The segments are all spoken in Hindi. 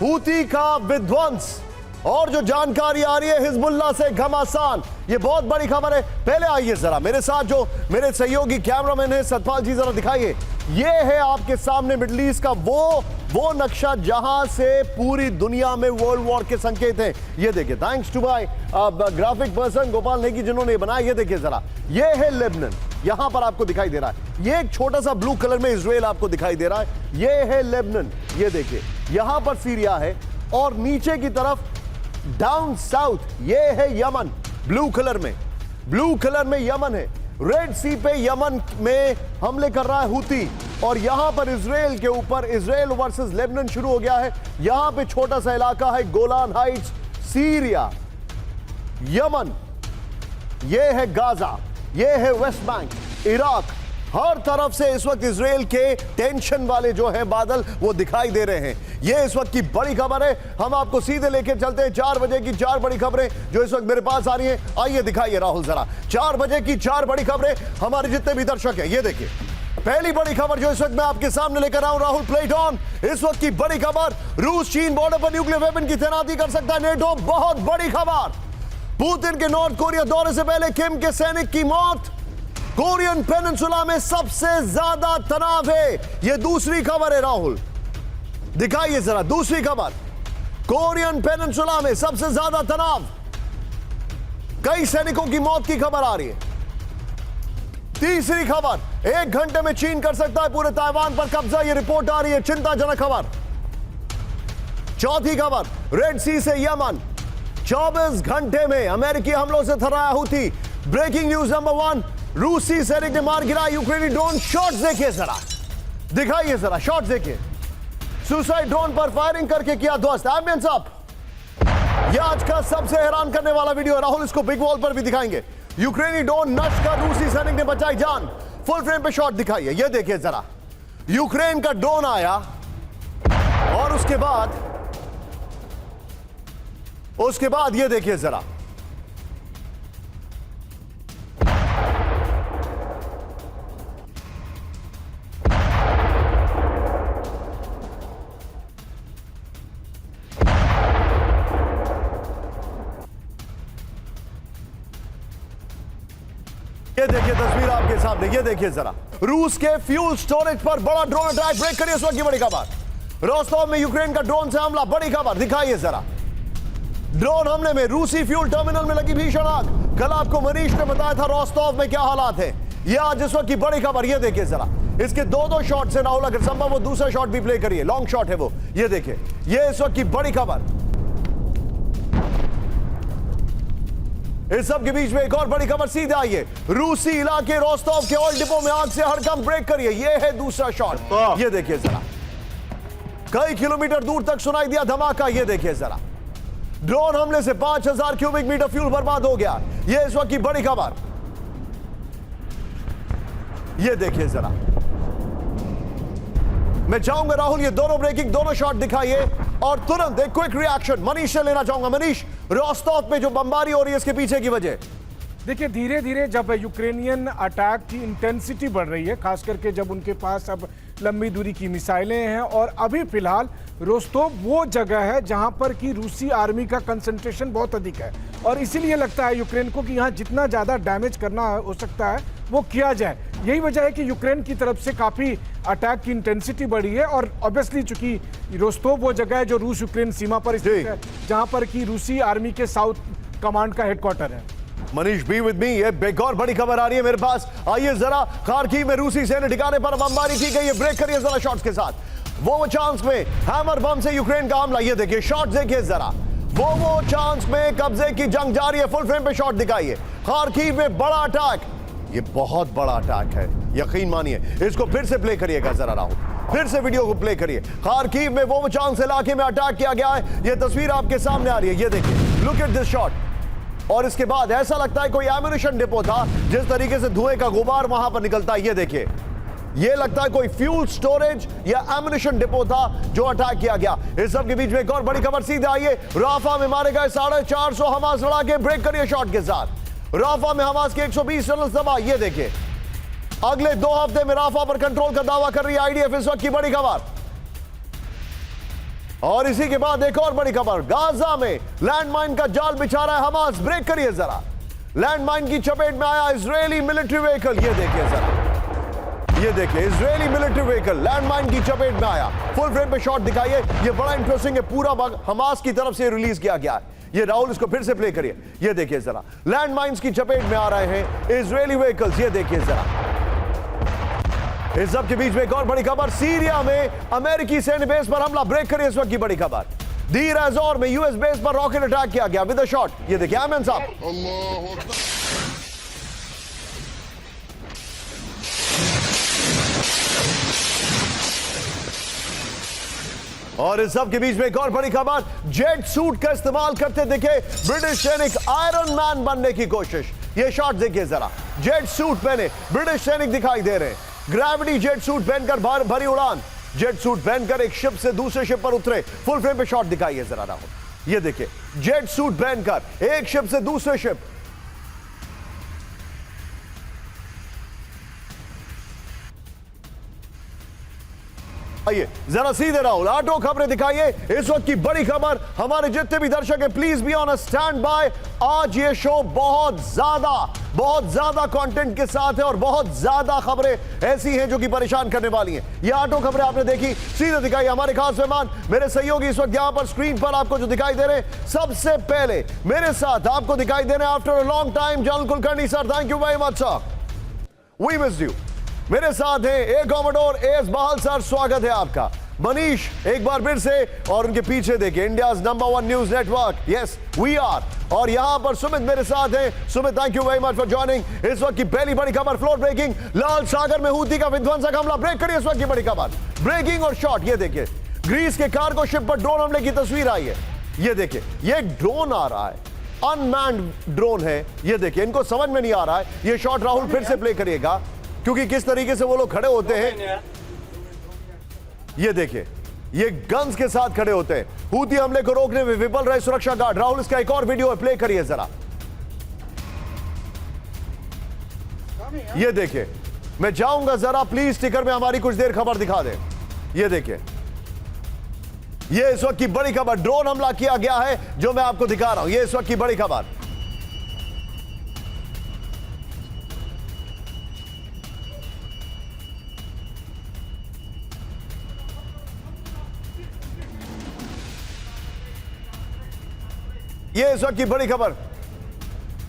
हूती का विध्वंस और जो जानकारी आ रही है हिजबुल्लाह से घमासान, ये बहुत बड़ी खबर है। पहले आइए जरा मेरे साथ जो मेरे सहयोगी कैमरामैन है सतपाल जी, जरा दिखाइए। ये है आपके सामने मिडिल ईस्ट का वो नक्शा जहां से पूरी दुनिया में वर्ल्ड वॉर के संकेत हैं। ये देखिए, thanks to my graphic person Gopal Negi जिन्होंने बनाया। ये देखिए जरा, ये है लेबनान, यहां पर आपको दिखाई दे रहा है। ये एक छोटा सा ब्लू कलर में इजराइल आपको दिखाई दे रहा है। ये है लेबनान, ये देखिए यहां पर सीरिया है और नीचे की तरफ डाउन साउथ ये है यमन, ब्लू कलर में यमन है। रेड सी पे यमन में हमले कर रहा है हूती और यहां पर इजराइल के ऊपर इजराइल वर्सेस लेबनान शुरू हो गया है। यहां पे छोटा सा इलाका है गोलान हाइट्स, सीरिया, यमन, ये है गाजा, ये है वेस्ट बैंक, इराक। हर तरफ से इस वक्त इजराइल के टेंशन वाले जो है बादल वो दिखाई दे रहे हैं। ये इस वक्त की बड़ी खबर है। हम आपको सीधे लेके चलते हैं 4 बजे की 4 बड़ी खबरें जो इस वक्त मेरे पास आ रही हैं। आइए दिखाइए राहुल जरा 4 बजे की 4 बड़ी खबरें। हमारे जितने भी दर्शक हैं ये देखिए, पहली बड़ी खबर जो इस वक्त मैं आपके सामने लेकर आऊं, राहुल प्लेट ऑन। इस वक्त की बड़ी खबर, रूस चीन बॉर्डर पर न्यूक्लियर वेपन की तैनाती कर सकता है नेटो। बहुत बड़ी खबर, पुतिन के नॉर्थ कोरिया दौरे से पहले किम के सैनिक की मौत। कोरियन पेनिनसुला में सबसे ज्यादा तनाव है। यह दूसरी खबर है राहुल, दिखाइए जरा दूसरी खबर। कोरियन पेनिनसुला में सबसे ज्यादा तनाव, कई सैनिकों की मौत की खबर आ रही है। तीसरी खबर, 1 घंटे में चीन कर सकता है पूरे ताइवान पर कब्जा, यह रिपोर्ट आ रही है, चिंताजनक खबर। चौथी खबर, रेड सी से यमन 24 घंटे में अमेरिकी हमलों से थर्राया हूती। ब्रेकिंग न्यूज नंबर 1, रूसी सैनिक ने मार गिरा यूक्रेनी ड्रोन। शॉट्स देखिए जरा, दिखाइए जरा शॉट्स देखिए। सुसाइड ड्रोन पर फायरिंग करके किया ध्वस्त। एम्बियंस अप, यह आज का सबसे हैरान करने वाला वीडियो है राहुल, इसको बिग वॉल पर भी दिखाएंगे। यूक्रेनी ड्रोन नष्ट कर रूसी सैनिक ने बचाई जान। फुल फ्रेम पे शॉट दिखाइए, यह देखिए जरा, यूक्रेन का ड्रोन आया और उसके बाद यह देखिए जरा, ये देखिए तस्वीर आपके सामने, ये देखिए जरा, रूस के फ्यूल स्टोरेज पर बड़ा ड्रोन अटैक। ब्रेक करिए इस वक्त की बड़ी खबर। रोस्टोव में यूक्रेन का ड्रोन से हमला, बड़ी खबर दिखाइए जरा। ड्रोन हमले में रूसी फ्यूल टर्मिनल में लगी भीषण आग। कल आपको मनीष ने बताया था रोस्टोव में क्या हालात है। यह आज इस वक्त की बड़ी खबर, ये देखिए जरा, इसके दो शॉट से राहुल अगर संभव वो दूसरा शॉट भी प्ले करिए, लॉन्ग शॉट है वो, ये देखिए, ये इस वक्त की बड़ी खबर। इस सब के बीच में एक और बड़ी खबर सीधे आई है, रूसी इलाके रोस्टोव के ऑयल डिपो में आग से हड़कंप। ब्रेक करिए, ये है दूसरा शॉट, ये देखिए जरा, कई किलोमीटर दूर तक सुनाई दिया धमाका। ये देखिए जरा, ड्रोन हमले से 5000 क्यूबिक मीटर फ्यूल बर्बाद हो गया। ये इस वक्त की बड़ी खबर, ये देखिए जरा। मैं चाहूंगा राहुल ये दोनों ब्रेकिंग, दोनों शॉट दिखाइए और तुरंत एक क्विक रिएक्शन मनीष से लेना चाहूंगा। मनीष, रोस्टोव में जो बमबारी हो रही है इसके पीछे की वजह? देखिए, धीरे धीरे जब यूक्रेनियन अटैक की इंटेंसिटी बढ़ रही है, खास करके जब उनके पास अब लंबी दूरी की मिसाइलें हैं, और अभी फिलहाल रोस्टोव वो जगह है जहां पर कि रूसी आर्मी का कंसंट्रेशन बहुत अधिक है, और इसीलिए लगता है यूक्रेन को कि यहाँ जितना ज़्यादा डैमेज करना हो सकता है वो किया जाए। यही वजह है कि यूक्रेन की तरफ से काफ़ी अटैक की इंटेंसिटी बढ़ी है, और ऑब्वियसली चूंकि रोस्टोव वो जगह है जो रूस यूक्रेन सीमा पर स्थित है, जहां पर कि रूसी आर्मी के साउथ कमांड का हेडक्वार्टर है। मनीष बी विद मी, ये एक और बड़ी खबर आ रही है मेरे पास। आइए जरा, खार्किव में रूसी सैन्य ठिकाने पर बमबारी की गई है। ब्रेक करिए जरा शॉट्स के साथ। वो चांस में हैमर बम से यूक्रेन का हमला, ये देखिए शॉट्स देखिए जरा। वो चांस में कब्जे की जंग जारी है। फुल फ्रेम पे शॉट दिखाइए। खार्किव में बड़ा अटैक, ये बहुत बड़ा अटैक है, यकीन मानिए। इसको फिर से प्ले करिएगा जरा राहुल, फिर से वीडियो को प्ले करिए। खार्किव में वो चांस इलाके में अटैक किया गया है। ये तस्वीर आपके सामने आ रही है, ये देखिए, लुक एट दिस शॉट। और इसके बाद ऐसा लगता है कोई एम्यूनिशन डिपो था, जिस तरीके से धुएं का गुबार वहां पर निकलता है, ये देखिए, ये लगता है कोई फ्यूल स्टोरेज या एम्यूनिशन डिपो था जो अटैक किया गया। इस सब के बीच में एक और बड़ी खबर सीधे आई है। राफा में मारे गए 450 हमास लड़ाके। ब्रेक करिए शॉट के साथ। राफा में हमास के 120 टनल तबाह, ये देखिए। अगले 2 हफ्ते में राफा पर कंट्रोल का दावा कर रही है आईडीएफ। इस वक्त की बड़ी खबर, और इसी के बाद एक और बड़ी खबर, गाजा में लैंडमाइन का जाल बिछा रहा है हमास। ब्रेक करिए जरा, लैंडमाइन की चपेट में आया इजरायली मिलिट्री व्हीकल। ये देखिए जरा, ये देखिए इजरायली मिलिट्री व्हीकल लैंडमाइन की चपेट में आया। फुल फ्रेम पे शॉट दिखाइए, ये बड़ा इंटरेस्टिंग है। पूरा भाग हमास की तरफ से रिलीज किया गया है। ये राहुल इसको फिर से प्ले करिए, ये देखिए जरा, लैंडमाइंस की चपेट में आ रहे हैं इजरायली व्हीकल्स। ये देखिए जरा, इस सब के बीच में एक और बड़ी खबर, सीरिया में अमेरिकी सैन्य बेस पर हमला। ब्रेक करिए इस वक्त की बड़ी खबर, दीर एज़ोर में यूएस बेस पर रॉकेट अटैक किया गया विद अ शॉट। ये देखिए आमिन साहब, और इस सब के बीच में एक और बड़ी खबर, जेट सूट का इस्तेमाल करते दिखे ब्रिटिश सैनिक, आयरन मैन बनने की कोशिश। ये शॉट देखिए जरा, जेट सूट पहने ब्रिटिश सैनिक दिखाई दे रहे हैं, ग्रेविटी जेट सूट पहनकर भरी उड़ान, जेट सूट पहनकर एक शिप से दूसरे शिप पर उतरे। फुल फ्रेम पे शॉट दिखाइए जरा राहुल, ये देखिए जेट सूट पहनकर एक शिप से दूसरे शिप। आइए जरा सीधे राहुल, ऑटो खबरें दिखाइए। इस वक्त की बड़ी खबर, हमारे जितने भी दर्शक हैं please be on a stand by. आज ये शो बहुत ज्यादा कंटेंट के साथ है और बहुत ज्यादा खबरें ऐसी हैं जो कि परेशान करने वाली हैं। ये ऑटो खबरें आपने देखी, सीधे दिखाई हमारे खास मेहमान मेरे सहयोगी इस वक्त यहां पर स्क्रीन पर आपको जो दिखाई दे रहे हैं। सबसे पहले मेरे साथ आपको दिखाई दे रहे हैं after a long time general Kulkarni sir, thank you very much sir, we missed you. मेरे साथ हैं a commodore S Bahal sir, स्वागत है आपका। मनीष एक बार फिर से, और उनके पीछे देखिए India's number 1 news network, yes we are. और यहां पर सुमित मेरे साथ हैं। Sumit thank you very much for joining. इस वक्त की पहली बड़ी खबर, फ्लोर ब्रेकिंग, लाल सागर में हूती का विध्वंसक हमला। ब्रेक करिए इस वक्त की बड़ी खबर, ब्रेकिंग और शॉट। ये देखिए ग्रीस के कार्गो शिप पर ड्रोन हमले की तस्वीर आई है। ये देखिए ये एक ड्रोन आ रहा है, अनमैन्ड ड्रोन है। ये देखिए इनको समझ में नहीं आ रहा है। ये शॉट राहुल फिर से प्ले करिएगा, क्योंकि किस तरीके से वो लोग खड़े होते हैं। ये देखिए ये गन्स के साथ खड़े होते हैं। हूती हमले को रोकने में विफल रहे सुरक्षा गार्ड। राहुल इसका एक और वीडियो है, प्ले करिए जरा। ये देखिए, मैं चाहूंगा जरा प्लीज स्टिकर में हमारी कुछ देर खबर दिखा दे। ये देखिए ये इस वक्त की बड़ी खबर, ड्रोन हमला किया गया है जो मैं आपको दिखा रहा हूं। ये इस वक्त की बड़ी खबर, ये इस वक्त की बड़ी खबर,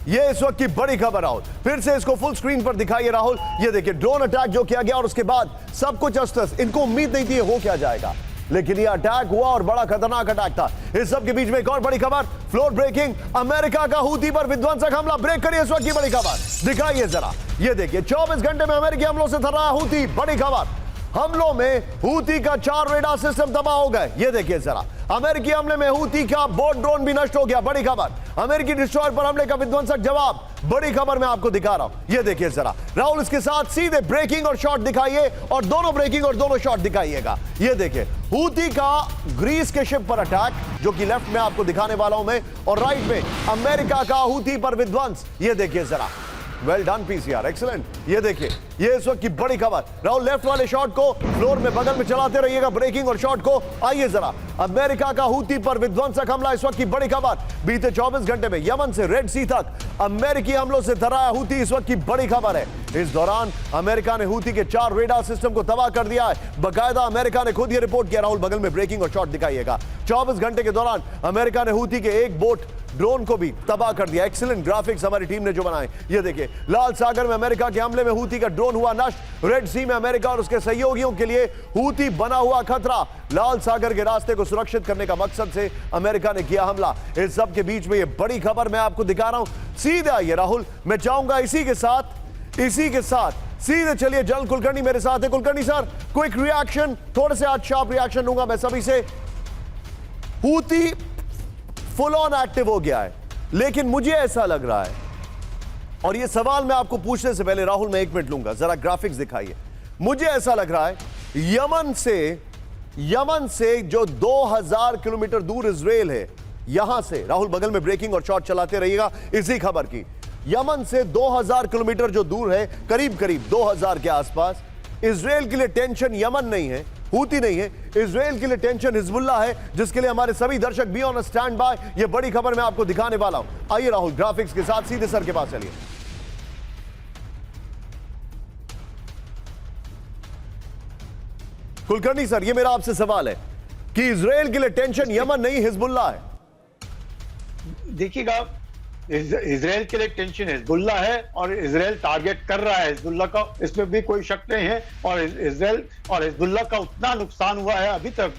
ये इस वक्त की बड़ी खबर राहुल, फिर से इसको फुल स्क्रीन पर दिखाइए राहुल। ये देखिए ड्रोन अटैक जो किया गया और उसके बाद सब कुछ अस्त-व्यस्त। इनको उम्मीद नहीं थी हो क्या जाएगा, लेकिन ये अटैक हुआ और बड़ा खतरनाक अटैक था। इस सब के बीच में एक और बड़ी खबर, फ्लोर ब्रेकिंग, अमेरिका का हूती पर विध्वंसक हमला। ब्रेक करिए इस वक्त की बड़ी खबर, दिखाइए जरा। ये देखिए 24 घंटे में अमेरिकी हमलों से थर्राया हूती। बड़ी खबर, हमलों में हूती का 4 रेडार सिस्टम तबाह हो गए। ये देखिए जरा, अमेरिकी हमले में हूती का बोट ड्रोन भी नष्ट हो गया। बड़ी खबर, अमेरिकी डिस्ट्रॉयर पर हमले का विध्वंसक जवाब। बड़ी खबर मैं आपको दिखा रहा हूं, ये देखिए जरा राहुल, इसके साथ सीधे ब्रेकिंग और शॉट दिखाइए, और दोनों ब्रेकिंग और दोनों शॉट दिखाइएगा। ये देखिए हूती का ग्रीस के शिप पर अटैक, जो कि लेफ्ट में आपको दिखाने वाला हूं मैं, और राइट में अमेरिका का हूती पर विध्वंस। ये देखिए जरा, वेल डन पीसीआर, एक्सीलेंट। ये देखिए ये इस वक्त की बड़ी खबर, राहुल लेफ्ट वाले शॉट को फ्लोर में बगल में चलाते रहिएगा, ब्रेकिंग और शॉट को। आइए जरा, अमेरिका का हूती पर विध्वंसक हमला इस वक्त की बड़ी खबर। बीते 24 घंटे में यमन से रेड सी तक अमेरिकी हमलों से थर्राया हूती, इस वक्त की बड़ी खबर है। इस दौरान अमेरिका ने हूती के 4 रेडार सिस्टम को तबाह कर दिया है। बाकायदा अमेरिका ने खुद ये रिपोर्ट किया। राहुल बगल में ब्रेकिंग और शॉट दिखाइएगा। 24 घंटे के दौरान अमेरिका ने हूती के एक बोट ड्रोन को भी तबाह कर दिया। एक्सीलेंट ग्राफिक्स हमारी टीम ने जो बनाए। ये देखिए लाल सागर में अमेरिका के हमले में हूती का ड्रोन हुआ नष्ट। रेड सी में अमेरिका और उसके सहयोगियों के लिए हूती बना हुआ खतरा। लाल सागर के रास्ते को सुरक्षित करने का मकसद से अमेरिका ने किया हमला। इस सब के बीच में ये बड़ी खबर मैं आपको दिखा रहा हूं। सीधे आइए राहुल, मैं चाहूंगा इसी के साथ सीधे चलिए। जनरल कुलकर्णी मेरे साथ है। कुलकर्णी सर, क्विक रिएक्शन, थोड़े से आज शार्प रिएक्शन लूंगा मैं सभी से। हूती फुल ऑन एक्टिव हो गया है, लेकिन मुझे ऐसा लग रहा है, और ये सवाल मैं आपको पूछने से पहले राहुल मैं 1 मिनट लूंगा, जरा ग्राफिक्स दिखाइए। मुझे ऐसा लग रहा है यमन से जो 2000 किलोमीटर दूर इजराइल है, यहां से राहुल बगल में ब्रेकिंग और शॉट चलाते रहिएगा इसी खबर की। यमन से 2000 किलोमीटर जो दूर है, करीब 2000 के आसपास, इजराइल के लिए टेंशन यमन नहीं है, हूती नहीं है, इजराइल के लिए टेंशन हिजबुल्ला है, जिसके लिए हमारे सभी दर्शक बी ऑन स्टैंड बाय। ये बड़ी खबर मैं आपको दिखाने वाला हूं। आइए राहुल ग्राफिक्स के साथ सीधे सर के पास चलिए। कुलकर्णी सर, ये मेरा आपसे सवाल है कि इजराइल के लिए टेंशन यमन नहीं हिजबुल्ला है। देखिएगा, इजराइल के लिए टेंशन हिजबुल्ला है और इजराइल टारगेट कर रहा है हिजबुल्ला का, इसमें भी कोई शक नहीं है। और इजराइल और हिजबुल्ला का उतना नुकसान हुआ है अभी तक,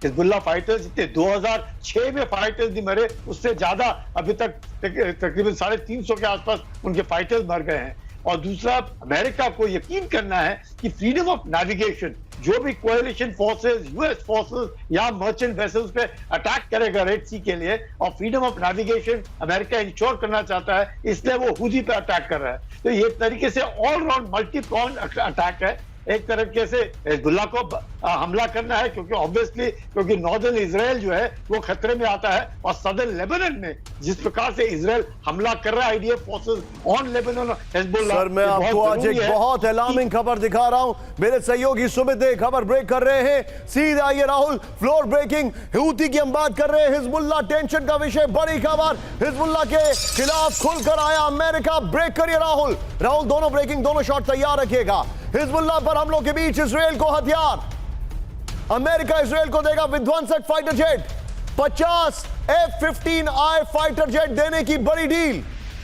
हिजबुल्ला फाइटर्स जितने 2006 में फाइटर्स नहीं मरे, उससे ज्यादा अभी तक तकरीबन 350 के आसपास उनके फाइटर्स मर गए हैं। और दूसरा, अमेरिका को यकीन करना है कि फ्रीडम ऑफ नेविगेशन, जो भी कोएलिशन फोर्सेस, यूएस फोर्सेस या मर्चेंट वेसल्स पे अटैक करेगा रेड सी के लिए, और freedom of navigation America ensure करना चाहता है, इसलिए वो हुदी पे अटैक कर रहा है। तो ये तरीके से all round multi prong attack है। एक तरीके से हिजबुल्ला को हमला करना है, क्योंकि ऑब्वियसली क्योंकि नॉर्दर्न इजराइल जो है वो खतरे में आता है, और सदर्न लेबनान में जिस प्रकार से इजराइल हमला कर रहा है IDF forces on Lebanon, Hezbollah. Sir, मैं आपको आज एक बहुत अलार्मिंग खबर दिखा रहा हूं। मेरे सहयोगी सुमित खबर ब्रेक कर रहे हैं। सीधे आइए राहुल, फ्लोर ब्रेकिंग हूती की हम बात कर रहे हैं। हिजबुल्ला टेंशन का विषय, बड़ी खबर हिजबुल्ला के खिलाफ खुलकर आया अमेरिका। ब्रेक करिए राहुल। राहुल, दोनों ब्रेकिंग, दोनों शॉट तैयार रखिएगा। हिजबुल्ला पर हमलों के बीच इजराइल को हथियार, अमेरिका इजराइल को देगा विध्वंसक fighter jet, 50 F-15I fighter jet देने की बड़ी डील।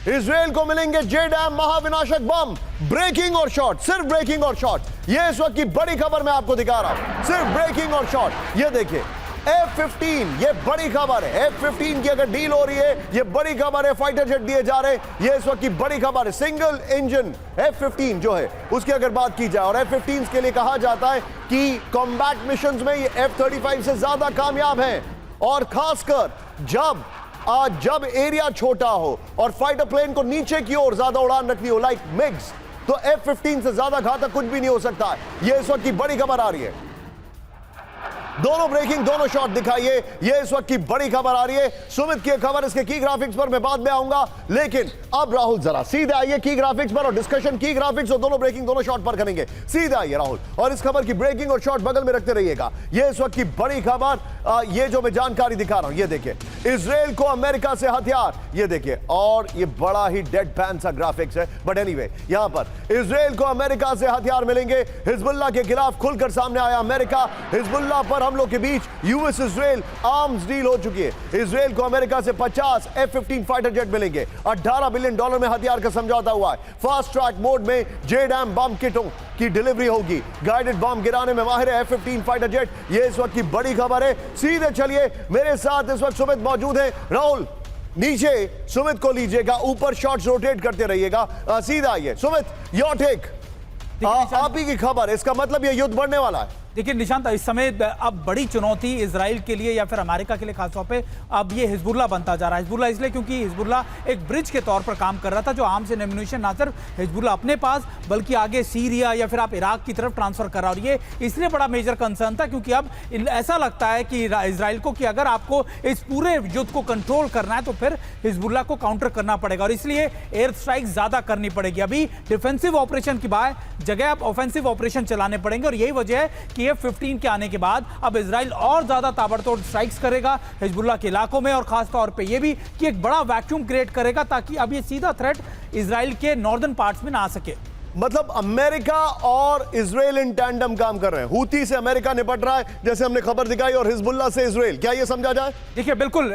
इजराइल को मिलेंगे JDAM महाविनाशक बम। ब्रेकिंग और शॉट, सिर्फ ब्रेकिंग और शॉट। ये इस वक्त की बड़ी खबर मैं आपको दिखा रहा हूं, सिर्फ ब्रेकिंग और शॉट। ये देखिए F-15, ये बड़ी खबर है। F-15 की अगर डील हो रही है, ये बड़ी खबर है। फाइटर जेट दिए जा रहे हैं, ये इस वक्त की बड़ी खबर है। सिंगल इंजन F-15 जो है उसकी अगर बात की जाए, और F-15 के लिए कहा जाता है कि कॉम्बैट मिशंस में ये F-35 से ज्यादा कामयाब है। और खासकर जब एरिया छोटा हो और फाइटर प्लेन को नीचे की ओर ज्यादा उड़ान रखनी हो, लाइक मिग्स, तो F-15 से ज्यादा घातक कुछ भी नहीं हो सकता। ये इस वक्त की बड़ी खबर आ रही है। दोनों ब्रेकिंग, दोनों शॉट दिखाइए। ये इस वक्त की बड़ी खबर आ रही है। सुमित की खबर, इसके की ग्राफिक्स पर मैं बाद में आऊंगा, लेकिन अब राहुल जरा सीधे आइए की ग्राफिक्स पर, और डिस्कशन की ग्राफिक्स और दोनों ब्रेकिंग, दोनों शॉट पर करेंगे। सीधे आइए राहुल, और इस खबर की ब्रेकिंग और शॉट बगल में रखते रहिएगा। ये इस वक्त की बड़ी खबर, ये जो मैं जानकारी दिखा रहा हूं, ये देखिए इजराइल को अमेरिका से हथियार। ये देखिए, और ये बड़ा ही डेड पैन सा ग्राफिक्स है, बट एनीवे, यहां पर इजराइल को अमेरिका से हथियार मिलेंगे। हिजबुल्ला के खिलाफ खुलकर सामने आया अमेरिका। हिजबुल्ला पर हम लोग के बीच यूएस इजराइल आर्म्स डील हो चुकी है। इजराइल को अमेरिका से 50 F-15 फाइटर जेट मिलेंगे। $18 बिलियन में हथियार का समझौता हुआ है। फास्ट ट्रैक मोड में JDAM बम किटों की डिलीवरी होगी। गाइडेड बम गिराने में माहिर है F-15 फाइटर जेट। ये इस वक्त की बड़ी खबर है। सीधे चलिए, मेरे साथ इस वक्त सुमित मौजूद है। राहुल, नीचे सुमित को लीजिएगा, ऊपर शॉट्स रोटेट करते रहिएगा। सीधा आइए सुमित, योर टेक, आप ही की खबर। इसका मतलब ये युद्ध बढ़ने वाला है। देखिए निशांत, इस समय अब बड़ी चुनौती इजराइल के लिए या फिर अमेरिका के लिए खासतौर पे अब ये हिजबुल्ला बनता जा रहा है। हिजबुल्ला इसलिए क्योंकि हिजबुल्ला एक ब्रिज के तौर पर काम कर रहा था, जो आर्म्स एंड एम्यूनिशन ना सिर्फ हिजबुल्ला अपने पास बल्कि आगे सीरिया या फिर आप इराक की तरफ ट्रांसफर कर रहा। और ये इसलिए बड़ा मेजर कंसर्न था क्योंकि अब ऐसा लगता है कि इजराइल को कि अगर आपको इस पूरे युद्ध को कंट्रोल करना है तो फिर हिजबुल्ला को काउंटर करना पड़ेगा, और इसलिए एयर स्ट्राइक ज्यादा करनी पड़ेगी। अभी डिफेंसिव ऑपरेशन की जगह आप ऑफेंसिव ऑपरेशन चलाने पड़ेंगे, और यही वजह है कि F-15 के आने के बाद अब इजराइल और ज्यादा ताबड़तोड़ स्ट्राइक्स करेगा हिजबुल्ला के इलाकों में, और खास तौर पे ये भी कि एक बड़ा वैक्यूम क्रिएट करेगा ताकि अब ये सीधा थ्रेट इजराइल के नॉर्दर्न पार्ट्स में ना आ सके। मतलब अमेरिका और इजराइल इन टैंडम काम कर रहे हैं। हूती से अमेरिका निपट रहा है, जैसे हमने खबर दिखाई, और हिजबुल्ला से इजराइल। क्या ये समझा जाए? देखिए बिल्कुल,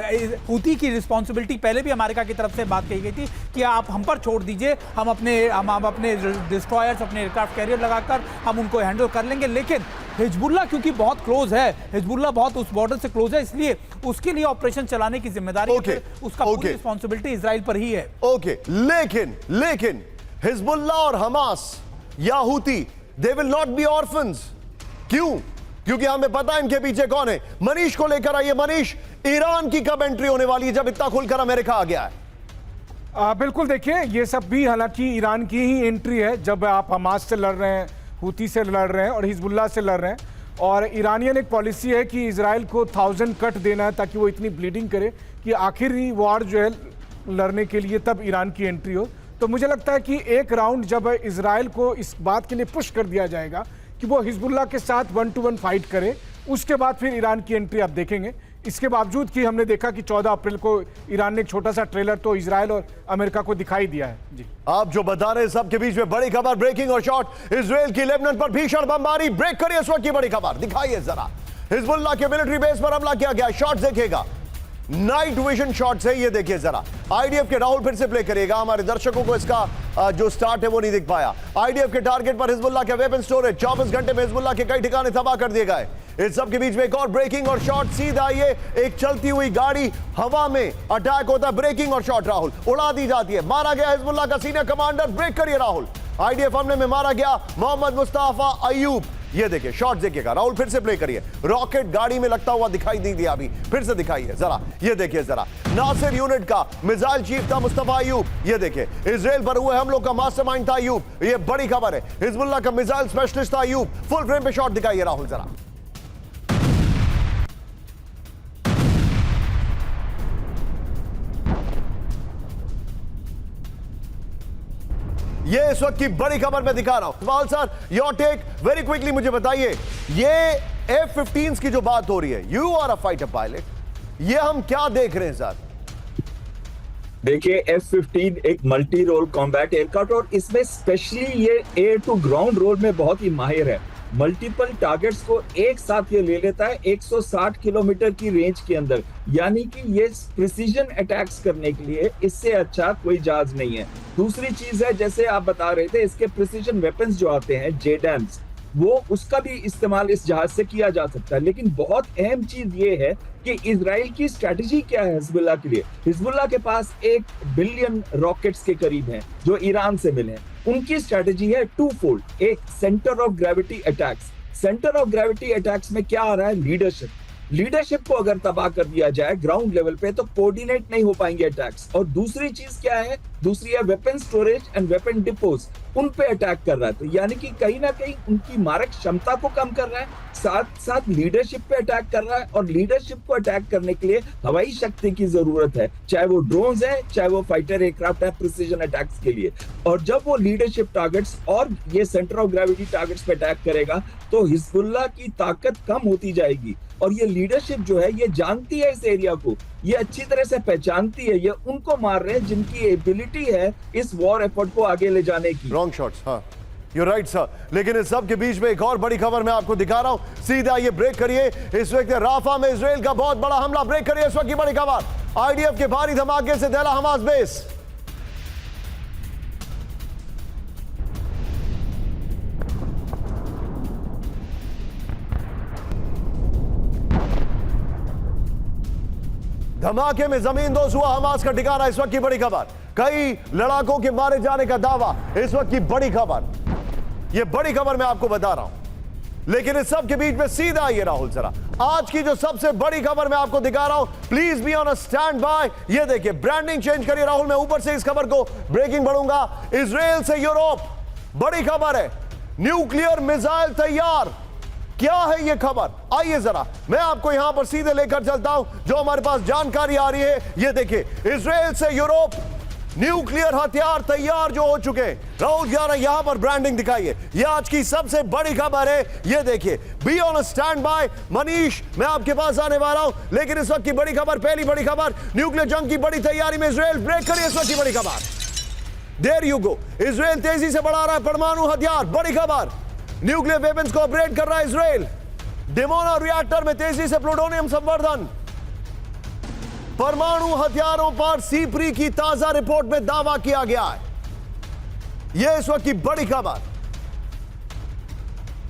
हूती की रिस्पांसिबिलिटी पहले भी अमेरिका की तरफ से बात कही गई थी कि आप हम पर छोड़ दीजिए, हम अपने डिस्ट्रॉयर्स, अपने एयरक्राफ्ट कैरियर लगाकर हम उनको हैंडल कर लेंगे। लेकिन हिजबुल्ला क्योंकि बहुत क्लोज है, हिजबुल्ला बहुत उस बॉर्डर से क्लोज है, इसलिए उसके लिए ऑपरेशन चलाने की जिम्मेदारी उसका पूरी रिस्पांसिबिलिटी इजराइल पर ही है। ओके, लेकिन हिजबुल्ला और हमास या Houthi, they will not be orphans. क्यों? क्योंकि हमें पता है इनके पीछे कौन है। मनीष को लेकर आइए। मनीष, ईरान की कब एंट्री होने वाली है जब इतना खुलकर अमेरिका आ गया है? बिल्कुल, देखिए ये सब भी हालांकि ईरान की ही एंट्री है। जब आप हमास से लड़ रहे हैं, हूती से लड़ रहे हैं और हिजबुल्ला से लड़ रहे हैं, और ईरानियन एक पॉलिसी है कि इजराइल को 1000 कट देना है ताकि वो इतनी ब्लीडिंग करे कि आखिरी वॉर जो है लड़ने के लिए तब ईरान की एंट्री हो। तो मुझे लगता है कि एक राउंड जब इजराइल को इस बात के लिए पुश कर दिया जाएगा कि वो हिजबुल्लाह के साथ 1-to-1 फाइट करे, उसके बाद फिर ईरान की एंट्री आप देखेंगे। इसके बावजूद कि हमने देखा कि 14 अप्रैल को ईरान ने एक छोटा सा ट्रेलर तो इजराइल और अमेरिका को दिखाई दिया है। जी आप जो बता रहे हैं सबके बीच में बड़ी खबर, ब्रेकिंग और शॉट, इजराइल की लेबनान पर भीषण बमबारी, ब्रेक करिए इस वक्त की बड़ी खबर, दिखाइए जरा। हिजबुल्लाह के मिलिट्री बेस पर हमला किया गया, शॉट देखिएगा, नाइट विजन शॉट्स है, ये देखिए जरा। आईडीएफ के राहुल फिर से प्ले करिएगा, हमारे दर्शकों को इसका जो स्टार्ट है वो नहीं दिख पाया। आईडीएफ के टारगेट पर हिजबुल्लाह के वेपन स्टोरेज, 24 घंटे में हिजबुल्लाह के कई ठिकाने तबाह कर दिए गए। इस सब के बीच में एक और ब्रेकिंग और शॉट, सीधा ये एक चलती हुई गाड़ी हवा में अटैक होता है, ब्रेकिंग और शॉट राहुल, उड़ा दी जाती है, मारा गया हिजबुल्लाह का सीनियर कमांडर, ब्रेक करिए राहुल। आईडीएफ हमले में मारा गया मोहम्मद मुस्ताफा अयूब, ये देखिए शॉट देखिएगा राहुल, फिर से प्ले करिए। रॉकेट गाड़ी में लगता हुआ दिखाई नहीं दिया, अभी फिर से दिखाइए जरा, ये देखिए जरा। नासिर यूनिट का मिसाइल चीफ था मुस्तफा अयूब, ये देखिए। इजराइल पर हुए हमलों का मास्टरमाइंड था अयूब, ये बड़ी खबर है। हिजबुल्लाह का मिसाइल स्पेशलिस्ट था अयूब, फुल फ्रेम पे शॉट दिखाइए राहुल जरा। ये इस वक्त की बड़ी खबर मैं दिखा रहा हूं। Iqbal sir, your take very quickly, मुझे बताइए ये F-15s की जो बात हो रही है, you are a fighter pilot, ये हम क्या देख रहे हैं सर? देखिए F-15 एक मल्टी रोल कॉम्बैट एयरक्राफ्ट और इसमें स्पेशली ये एयर टू ग्राउंड रोल में बहुत ही माहिर है। मल्टीपल टारगेट्स को एक साथ ये ले लेता है 160 किलोमीटर की रेंज के अंदर, यानी कि ये प्रिसीजन अटैक्स करने के लिए इससे अच्छा कोई जहाज नहीं है। दूसरी चीज है, जैसे आप बता रहे थे, इसके प्रिसीजन वेपन्स जो आते हैं JDAMs, वो उसका भी इस्तेमाल इस जहाज से किया जा सकता है। लेकिन बहुत अहम चीज ये है कि इजराइल की स्ट्रेटजी क्या है हिजबुल्लाह के लिए। हिजबुल्लाह के पास 1 बिलियन रॉकेट्स के करीब हैं जो ईरान से मिले हैं। उनकी स्ट्रेटजी है 2-fold, एक centre of gravity attacks. Centre of gravity attacks में क्या आ रहा है? लीडरशिप को अगर तबाह कर दिया जाए ग्राउंड लेवल पे तो कोऑर्डिनेट नहीं हो पाएंगे अटैक्स। और दूसरी चीज क्या है? दूसरी है weapon storage and weapon depots, उन पे अटैक कर रहा है। तो यानी कि कहीं ना कहीं उनकी मारक क्षमता को कम कर रहा है, साथ साथ लीडरशिप पे अटैक कर रहा है। और लीडरशिप को अटैक करने के लिए हवाई शक्ति की जरूरत है, चाहे वो ड्रोन्स है, चाहे वो फाइटर एयरक्राफ्ट है प्रिसीजन अटैक्स के लिए। और जब वो लीडरशिप टारगेट्स और ये सेंटर ऑफ ग्रेविटी टारगेट्स पे अटैक करेगा तो हिजबुल्लाह की ताकत कम होती जाएगी। और ये लीडरशिप जो है ये जानती है इस एरिया को, ये अच्छी तरह से पहचानती है, ये उनको मार रहे हैं जिनकी एबिलिटी है इस वॉर एफर्ट को आगे ले जाने की। रॉन्ग शॉट्स, हाँ यू राइट सर। लेकिन इस सब के बीच में एक और बड़ी खबर मैं आपको दिखा रहा हूं, सीधा ये ब्रेक करिए। इस वक्त राफा में इजराइल का बहुत बड़ा हमला, ब्रेक करिए इस वक्त की बड़ी खबर। आईडीएफ के भारी धमाके से दहला हमास बेस। धमाके में जमीन दोस्त हुआ हमास का ठिकाना, इस वक्त की बड़ी खबर। कई लड़ाकों के मारे जाने का दावा, इस वक्त की बड़ी खबर। यह बड़ी खबर मैं आपको बता रहा हूं। लेकिन इस सब के बीच में सीधा आइए राहुल जरा, आज की जो सबसे बड़ी खबर मैं आपको दिखा रहा हूं, please be on a stand by. ये देखिए, ब्रांडिंग चेंज करिए राहुल, मैं ऊपर से इस खबर को ब्रेकिंग बढ़ूंगा। इजराइल से यूरोप, बड़ी खबर है, न्यूक्लियर मिसाइल तैयार। क्या है ये खबर? आइए जरा मैं आपको यहां पर सीधे लेकर चलता हूं, जो हमारे पास जानकारी आ रही है। ये देखिए, इजराइल से यूरोप न्यूक्लियर हथियार तैयार जो हो चुके हैं। राहुल यार यहां पर ब्रांडिंग दिखाइए, ये आज की सबसे बड़ी खबर है। ये देखिए, be on a stand by. Manish, मैं आपके पास आने वाला हूं, लेकिन इस वक्त की बड़ी खबर, पहली बड़ी खबर, न्यूक्लियर जंग की बड़ी तैयारी में इजराइल। ब्रेक करिए इस वक्त की बड़ी खबर। देयर यू गो, इजराइल तेजी से बढ़ा रहा है परमाणु हथियार, बड़ी खबर। न्यूक्लियर वेपन्स को अपग्रेड कर रहा है इजराइल। डिमोना रिएक्टर में तेजी से प्लूटोनियम संवर्धन। परमाणु हथियारों पर सीप्री की ताजा रिपोर्ट में दावा किया गया है। यह इस वक्त की बड़ी खबर,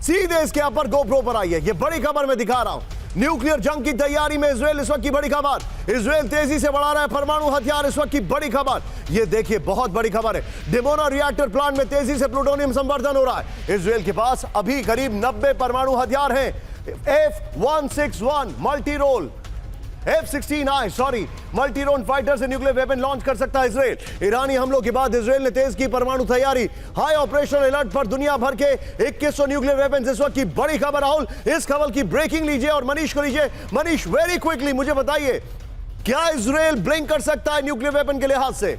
सीधे इसके अपर गोप्रो पर आई है। यह बड़ी खबर मैं दिखा रहा हूं, न्यूक्लियर जंग की तैयारी में इजराइल, इस वक्त की बड़ी खबर। इजराइल तेजी से बढ़ा रहा है परमाणु हथियार, इस वक्त की बड़ी खबर। यह देखिए, बहुत बड़ी खबर है। डिमोना रिएक्टर प्लांट में तेजी से प्लूटोनियम संवर्धन हो रहा है। इजराइल के पास अभी करीब 90 परमाणु हथियार हैं। F-161 multi role, F-16I sorry multi role fighter से न्यूक्लियर वेपन लॉन्च कर सकता है इजराइल। ईरानी हमलों के बाद इजराइल ने तेज की परमाणु तैयारी, हाई ऑपरेशनल अलर्ट पर दुनिया भर के 2100 न्यूक्लियर वेपन, इस वक्त की बड़ी खबर। राहुल, इस खबर की ब्रेकिंग लीजिए और मनीष को लीजिए। मनीष, वेरी क्विकली मुझे बताइए, क्या इजराइल ब्लिंक कर सकता है न्यूक्लियर वेपन के लिहाज से?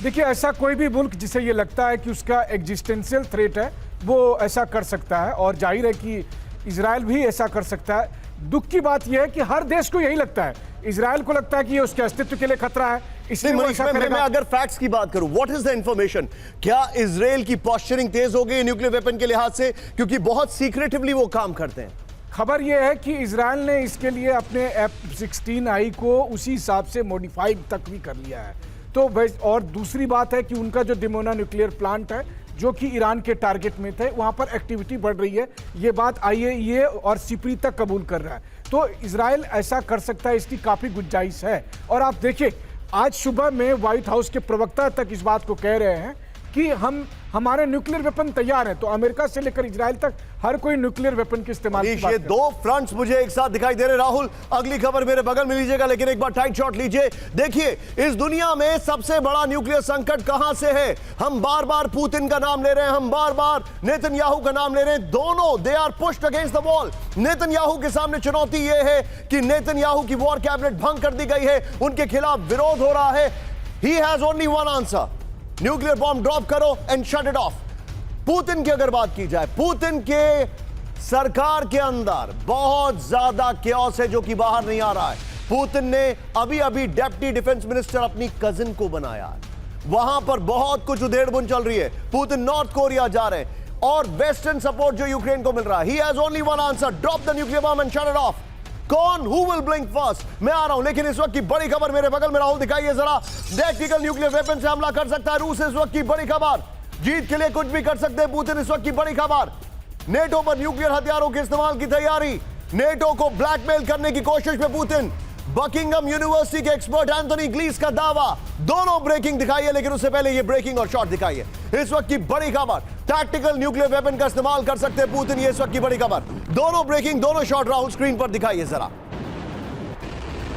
देखिए, ऐसा कोई भी मुल्क जिसे ये लगता है कि उसका एग्जिस्टेंशियल थ्रेट है वो ऐसा कर सकता है, और जाहिर है कि इजराइल भी ऐसा कर सकता है। दुख की बात यह है कि हर देश को यही लगता है, इजराइल को लगता है कि ये उसके अस्तित्व के लिए खतरा है, इसलिए वो ऐसा मैं करेगा। अगर फैक्ट्स की बात करूं, व्हाट इज द इंफॉर्मेशन? क्या इजराइल की पोस्चरिंग तेज हो गई न्यूक्लियर वेपन के लिहाज से, क्योंकि बहुत सीक्रेटिवली वो काम करते हैं? खबर यह है कि इजराइल ने इसके लिए अपने F-16I को उसी हिसाब से मॉडिफाइड तक भी कर लिया है। तो और दूसरी बात है कि उनका जो दिमोना न्यूक्लियर प्लांट है, जो कि ईरान के टारगेट में थे, वहां पर एक्टिविटी बढ़ रही है। ये बात IAEA और सिप्री तक कबूल कर रहा है। तो इजराइल ऐसा कर सकता है, इसकी काफी गुंजाइश है। और आप देखिए, आज सुबह में व्हाइट हाउस के प्रवक्ता तक इस बात को कह रहे हैं कि हमारे न्यूक्लियर वेपन तैयार है। तो अमेरिका से लेकर इजराइल तक हर कोई न्यूक्लियर वेपन के इस्तेमाल की बात ये कर दो फ्रंट्स मुझे एक साथ दिखाई दे रहे। राहुल, अगली खबर मेरे बगल में लीजिएगा, लेकिन एक बार टाइट शॉट लीजिए। देखिए, इस दुनिया में सबसे बड़ा न्यूक्लियर संकट कहां से है? हम बार बार पुतिन का नाम ले रहे हैं, हम बार बार नेतन्याहू का नाम ले रहे हैं। दोनों they are pushed against the wall. Netanyahu के सामने चुनौती यह है कि नेतन्याहू की वॉर कैबिनेट भंग कर दी गई है, उनके खिलाफ विरोध हो रहा है। He has only one answer, nuclear bomb drop करो and shut it off. Putin की अगर बात की जाए, पुतिन के सरकार के अंदर बहुत ज्यादा क्योस है जो कि बाहर नहीं आ रहा है। पुतिन ने अभी अभी डेप्टी डिफेंस मिनिस्टर अपनी कजिन को बनाया है। वहां पर बहुत कुछ उधेड़-बुन चल रही है। पुतिन नॉर्थ कोरिया जा रहे हैं और वेस्टर्न सपोर्ट जो यूक्रेन को मिल रहा है। He has only one answer, drop the nuclear bomb and shut it of. कौन, हु विल ब्लिंक फर्स्ट? मैं आ रहा हूं, लेकिन इस वक्त की बड़ी खबर मेरे बगल में। राहुल, दिखाइए जरा। टैक्टिकल न्यूक्लियर वेपन से हमला कर सकता है रूस, इस वक्त की बड़ी खबर। जीत के लिए कुछ भी कर सकते हैं पुतिन, इस वक्त की बड़ी खबर। नेटो पर न्यूक्लियर हथियारों के इस्तेमाल की तैयारी, नेटो को ब्लैकमेल करने की कोशिश में पुतिन। बकिंगम यूनिवर्सिटी के एक्सपर्ट एंथनी ग्लीस का दावा। दोनों ब्रेकिंग दिखाइए, लेकिन उससे पहले ये ब्रेकिंग और शॉट दिखाइए। इस वक्त की बड़ी खबर, टैक्टिकल न्यूक्लियर वेपन का इस्तेमाल कर सकते हैं पुतिन, ये इस वक्त की बड़ी खबर। दोनों ब्रेकिंग, दोनों शॉट राहुल स्क्रीन पर दिखाइए जरा।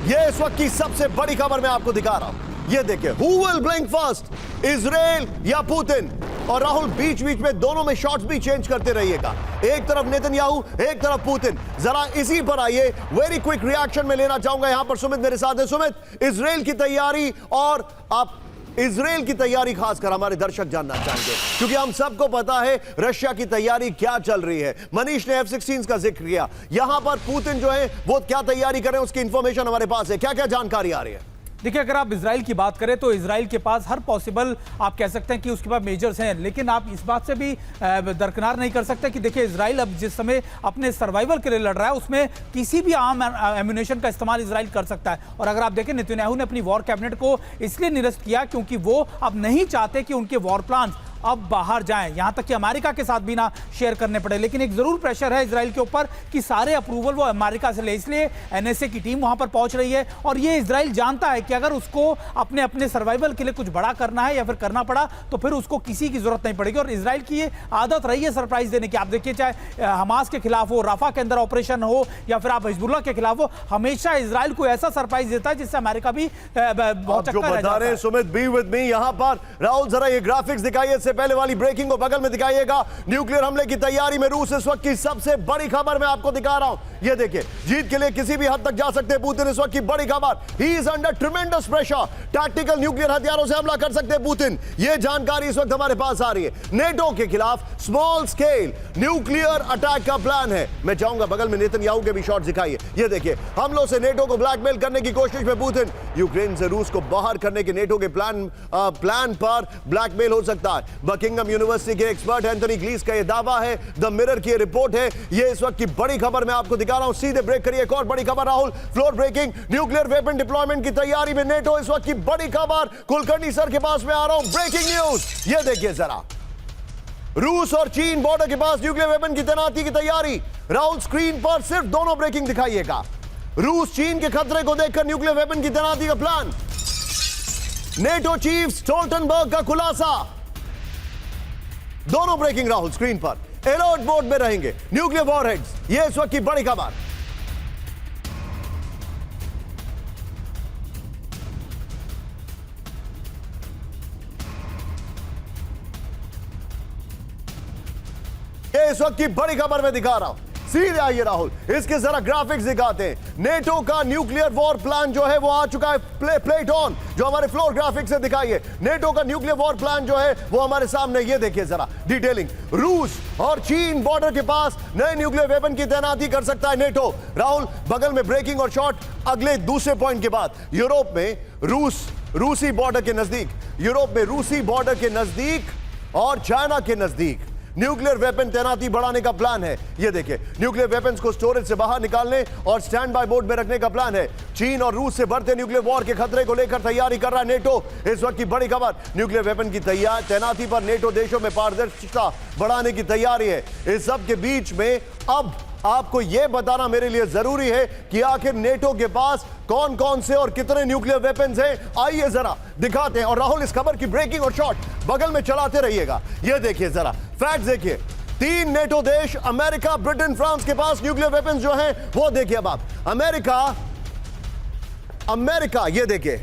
ये इस वक्त की सबसे बड़ी खबर मैं आपको दिखा रहा हूं। ये देखिए, who will blink first, Israel या पुतिन? और राहुल, बीच बीच में दोनों में शॉट्स भी चेंज करते रहिएगा। एक तरफ नेतन्याहू, एक तरफ पुतिन। जरा इसी पर आइए, वेरी क्विक रिएक्शन में लेना चाहूंगा। यहां पर सुमित मेरे साथ है। सुमित, इजराइल की तैयारी, और आप इजराइल की तैयारी खासकर हमारे दर्शक जानना चाहेंगे, क्योंकि हम सबको पता है रशिया की तैयारी क्या चल रही है। मनीष ने F-16 का जिक्र किया, यहां पर पुतिन जो है वो क्या तैयारी कर रहे हैं, उसकी इंफॉर्मेशन हमारे पास है। क्या क्या जानकारी आ रही है? देखिए, अगर आप इजराइल की बात करें तो इजराइल के पास हर पॉसिबल, आप कह सकते हैं कि उसके पास मेजर्स हैं, लेकिन आप इस बात से भी दरकिनार नहीं कर सकते कि देखिए, इजराइल अब जिस समय अपने सर्वाइवल के लिए लड़ रहा है, उसमें किसी भी आम एम्यूनेशन का इस्तेमाल इजराइल कर सकता है। और अगर आप देखें, नेतन्याहू ने अपनी वॉर कैबिनेट को इसलिए निरस्त किया क्योंकि वो अब नहीं चाहते कि उनके वॉर प्लान अब बाहर जाएं, यहां तक कि अमेरिका के साथ भी ना शेयर करने पड़े। लेकिन एक जरूर प्रेशर है इजराइल के ऊपर कि सारे अप्रूवल वो अमेरिका से ले, इसलिए NSA की टीम वहां पर पहुंच रही है। और ये इजराइल जानता है कि अगर उसको अपने सर्वाइवल के लिए कुछ बड़ा करना है या फिर करना पड़ा तो फिर उसको किसी की जरूरत नहीं पड़ेगी। और इजराइल की ये आदत रही है सरप्राइज देने की। आप देखिए, चाहे हमास के खिलाफ हो, राफा के अंदर ऑपरेशन हो, या फिर आप हिजबुल्लाह के खिलाफ हो, हमेशा इजराइल को ऐसा सरप्राइज देता है जिससे अमेरिका भी बहुत चक्कर रह जाता है। Sumit, be with me. यहां पर राहुल, जरा ये ग्राफिक्स दिखाइए, इससे पहले वाली ब्रेकिंग को बगल में दिखाइएगा। न्यूक्लियर हमले की तैयारी में रूस, इस वक्त की सबसे बड़ी खबर मैं आपको दिखा रहा हूं। ये देखिए, जीत के लिए किसी भी हद तक जा सकते हैं पुतिन, इस वक्त की बड़ी खबर। He is under tremendous pressure, tactical nuclear हथियारों से हमला कर सकते हैं पुतिन, ये जानकारी इस वक्त हमारे पास आ रही है। नेटो के खिलाफ स्मॉल स्केल न्यूक्लियर अटैक का प्लान है। मैं चाहूंगा बगल में नेतन्याहू के भी शॉट दिखाइए। ये देखिए, हमलों से नेटो को ब्लैकमेल करने की कोशिश में पुतिन। यूक्रेन से रूस को बाहर करने के नेटो के प्लान पर ब्लैकमेल हो सकता है। बकिंगम यूनिवर्सिटी के एक्सपर्ट एंथनी ग्लीस का यह दावा है, द मिरर की रिपोर्ट है। ये इस वक्त की बड़ी खबर मैं आपको दिखा रहा हूं। सीधे ब्रेक करिए, एक और बड़ी खबर Rahul, floor breaking, nuclear weapon deployment की तैयारी में नेटो, इस वक्त की बड़ी खबर। कुलकर्णी सर के पास में आ रहा हूं, ब्रेकिंग न्यूज। ये देखिए जरा, रूस और चीन बॉर्डर के पास न्यूक्लियर वेपन की तैनाती की तैयारी। राहुल, स्क्रीन पर सिर्फ दोनों ब्रेकिंग दिखाइएगा। रूस चीन के खतरे को देखकर न्यूक्लियर वेपन की तैनाती का प्लान। नेटो चीफ स्टोल्टनबर्ग का खुलासा। दोनों ब्रेकिंग राहुल स्क्रीन पर, अलर्ट मोड में रहेंगे न्यूक्लियर वॉरहेड्स, ये इस वक्त की बड़ी खबर। ये इस वक्त की बड़ी खबर मैं दिखा रहा हूं। सीधे आइए राहुल, इसके जरा ग्राफिक्स दिखाते हैं। नेटो का न्यूक्लियर वॉर प्लान जो है वो आ चुका है। प्लेट ऑन, जो हमारे फ्लोर ग्राफिक्स से दिखाइए। नेटो का न्यूक्लियर वॉर प्लान जो है वो हमारे सामने, ये देखिए जरा डिटेलिंग। रूस और चीन बॉर्डर के पास नए न्यूक्लियर वेपन की तैनाती कर सकता है नेटो। राहुल, बगल में ब्रेकिंग और शॉट अगले दूसरे पॉइंट के बाद। यूरोप में रूसी बॉर्डर के नजदीक, यूरोप में रूसी बॉर्डर के नजदीक और चाइना के नजदीक न्यूक्लियर वेपन तैनाती बढ़ाने का प्लान है। ये देखिए, न्यूक्लियर वेपन्स को स्टोरेज से बाहर निकालने और स्टैंड बाय मोड में रखने का प्लान है। चीन और रूस से बढ़ते न्यूक्लियर वॉर के खतरे को लेकर तैयारी कर रहा है नेटो। इस वक्त की बड़ी खबर, न्यूक्लियर वेपन की तैनाती पर नेटो देशों में पारदर्शिता बढ़ाने की तैयारी है। इस सब के बीच में अब आपको यह बताना मेरे लिए जरूरी है कि आखिर नेटो के पास कौन कौन से और कितने न्यूक्लियर वेपन्स हैं। आइए जरा दिखाते हैं। और राहुल, इस खबर की ब्रेकिंग और शॉट बगल में चलाते रहिएगा। यह देखिए जरा फैक्ट देखिए। 3 नेटो देश अमेरिका, ब्रिटेन, फ्रांस के पास न्यूक्लियर वेपन्स जो हैं वो देखिए। अब आप अमेरिका ये देखिए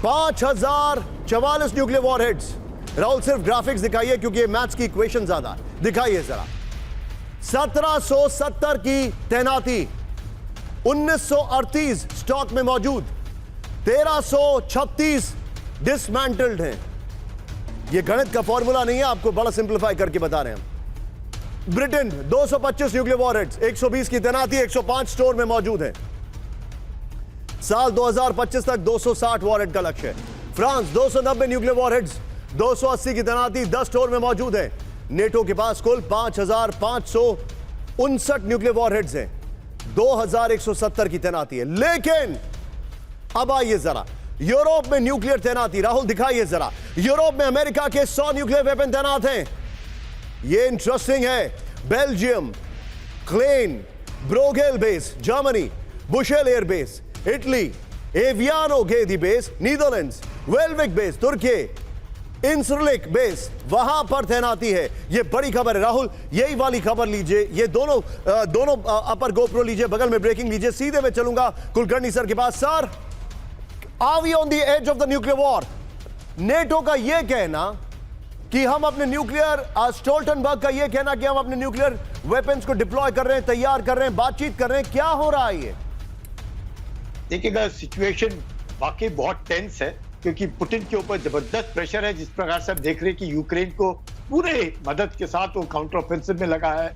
5044 न्यूक्लियर वॉरहेड्स। राहुल, सिर्फ ग्राफिक्स दिखाइए क्योंकि ये मैथ्स की इक्वेशन ज्यादा। दिखाइए जरा। 1770 की तैनाती, 1938 स्टॉक में मौजूद, 1336 डिसमेंटल्ड हैं। यह गणित का फॉर्मूला नहीं है, आपको बड़ा सिंपलीफाई करके बता रहे हैं। ब्रिटेन 225 न्यूक्लियर वॉरहेड्स, 120 की तैनाती, 105 स्टोर में मौजूद हैं। साल 2025 तक 260 वॉरहेड का लक्ष्य है। फ्रांस 290 न्यूक्लियर वॉरहेड्स, 280 की तैनाती, 10 स्टोर में मौजूद है। नेटो के पास कुल 5559 न्यूक्लियर वॉरहेड्स हैं, 2170 की तैनाती है। लेकिन अब आइए जरा यूरोप में न्यूक्लियर तैनाती। राहुल, दिखाइए जरा। यूरोप में अमेरिका के 100 न्यूक्लियर वेपन तैनात हैं। यह इंटरेस्टिंग है। Belgium, Kleine, Brogel base, Germany, Buchel air base, Italy, Aviano Ghedi base, Netherlands, Volkel base, Turkey, Incirlik base, वहां पर तैनाती है। यह बड़ी खबर है राहुल, यही वाली खबर लीजिए। ये दोनों अपर गोप्रो लीजिए, बगल में ब्रेकिंग लीजिए। सीधे मैं चलूंगा कुलकर्णी सर के पास। Sir, are we on the edge of the nuclear war? NATO का यह कहना कि हम अपने न्यूक्लियर, स्टोल्टनबर्ग का यह कहना कि हम अपने न्यूक्लियर वेपन्स को डिप्लॉय कर रहे हैं, तैयार कर रहे हैं, बातचीत कर रहे हैं, क्या हो रहा है ये? देखिएगा, सिचुएशन वाकई बहुत टेंस है क्योंकि पुतिन के ऊपर जबरदस्त प्रेशर है। जिस प्रकार से आप देख रहे हैं कि यूक्रेन को पूरे मदद के साथ वो काउंटर ऑफेंसिव में लगा है।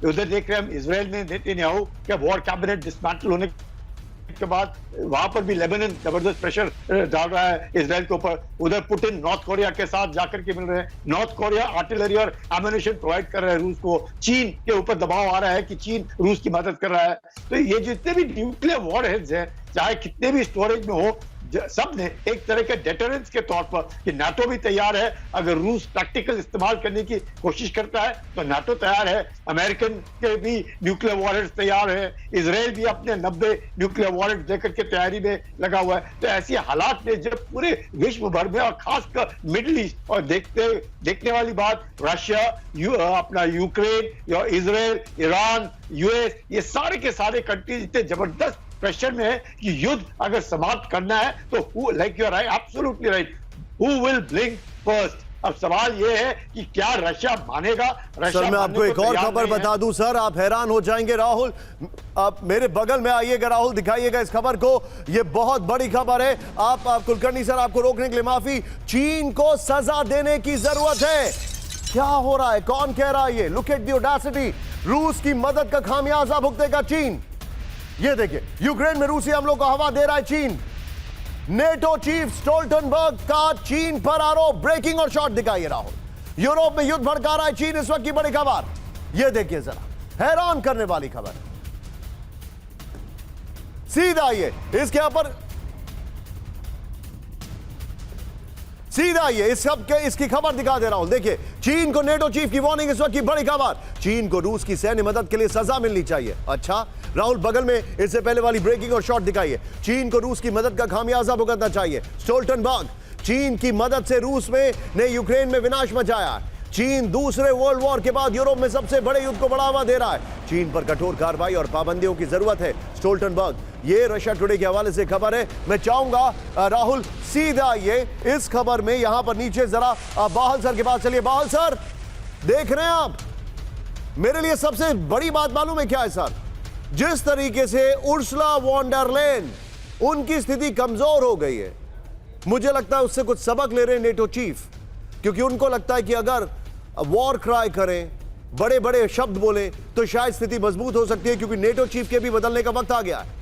उधर देख रहे हैं हम इजराइल में नेतन्याहू का वॉर कैबिनेट डिसमेंटल होने के बाद वहां पर भी लेबनान जबरदस्त प्रेशर डाल रहा है इजराइल के ऊपर। उधर पुतिन नॉर्थ कोरिया के साथ जाकर के मिल रहे हैं। नॉर्थ कोरिया आर्टिलरी और एम्युनिशन प्रोवाइड कर रहा है रूस को। चीन के ऊपर दबाव आ रहा है कि चीन रूस की मदद कर रहा है। तो ये जितने भी न्यूक्लियर वॉरहेड्स हैं, चाहे कितने भी स्टोरेज में हो, सब ने एक तरह के डेटरेंस के तौर पर कि नाटो भी तैयार है। अगर रूस टैक्टिकल इस्तेमाल करने की कोशिश करता है तो नाटो तैयार है। अमेरिकन के भी न्यूक्लियर वॉरहेड्स तैयार है। इजराइल भी अपने 90 न्यूक्लियर वॉरहेड्स देकर के तैयारी में लगा हुआ है। तो ऐसी हालात में जब पूरे विश्व भर में और खासकर मिडिल ईस्ट, और देखने वाली बात रशिया, अपना यूक्रेन या इजराइल, ईरान, यूएस, ये सारे के सारे कंट्रीज इतने जबरदस्त प्रेशर में है कि युद्ध अगर समाप्त करना है तो like you are right, absolutely right, who will blink first? अब सवाल यह है कि क्या रशिया मानेगा? सर, मैं आपको एक और खबर बता दूं सर, आप हैरान हो जाएंगे। राहुल, आप मेरे बगल में आइएगा। राहुल, दिखाइएगा इस खबर को। यह बहुत बड़ी खबर है। आप कुलकर्णी सर, आपको रोकने के लिए माफी। चीन को सजा देने की जरूरत है। क्या हो रहा है? कौन कह रहा है ये? Look at the audacity. रूस की मदद का खामियाजा भुगतेगा चीन। ये देखिए, यूक्रेन में रूसी हमलों को हवा दे रहा है चीन। नेटो चीफ स्टोल्टनबर्ग का चीन पर आरोप। ब्रेकिंग और शॉट दिखाइए राहुल। यूरोप में युद्ध भड़का रहा है चीन, इस वक्त की बड़ी खबर। यह देखिए जरा, हैरान करने वाली खबर। सीधा आइए इसके ऊपर, सीधा आइए इसकी खबर दिखा दे रहा हूं। देखिए, चीन को नेटो चीफ की वार्निंग, इस वक्त की बड़ी खबर। चीन को रूस की सैन्य मदद के लिए सजा मिलनी चाहिए। अच्छा राहुल, बगल में इससे पहले वाली ब्रेकिंग और शॉट दिखाइए। चीन को रूस की मदद का खामियाजा भुगतना चाहिए। स्टोल्टनबर्ग, चीन की मदद से रूस ने यूक्रेन में विनाश मचाया। चीन दूसरे वर्ल्ड वॉर के बाद यूरोप में सबसे बड़े युद्ध को बढ़ावा दे रहा है। चीन पर कठोर कार्रवाई और पाबंदियों की जरूरत है। स्टोल्टनबर्ग, ये रशिया टुडे के हवाले से खबर है। मैं चाहूंगा राहुल सीधा ये इस खबर में यहां पर नीचे जरा बाहल सर के पास चलिए। बाहल सर, देख रहे हैं आप मेरे लिए सबसे बड़ी बात मालूम है क्या है सर? जिस तरीके से उर्सुला वॉन डर लेन, उनकी स्थिति कमजोर हो गई है, मुझे लगता है उससे कुछ सबक ले रहे हैं नेटो चीफ, क्योंकि उनको लगता है कि अगर वॉर क्राई करें, बड़े बड़े शब्द बोले, तो शायद स्थिति मजबूत हो सकती है, क्योंकि नेटो चीफ के भी बदलने का वक्त आ गया है।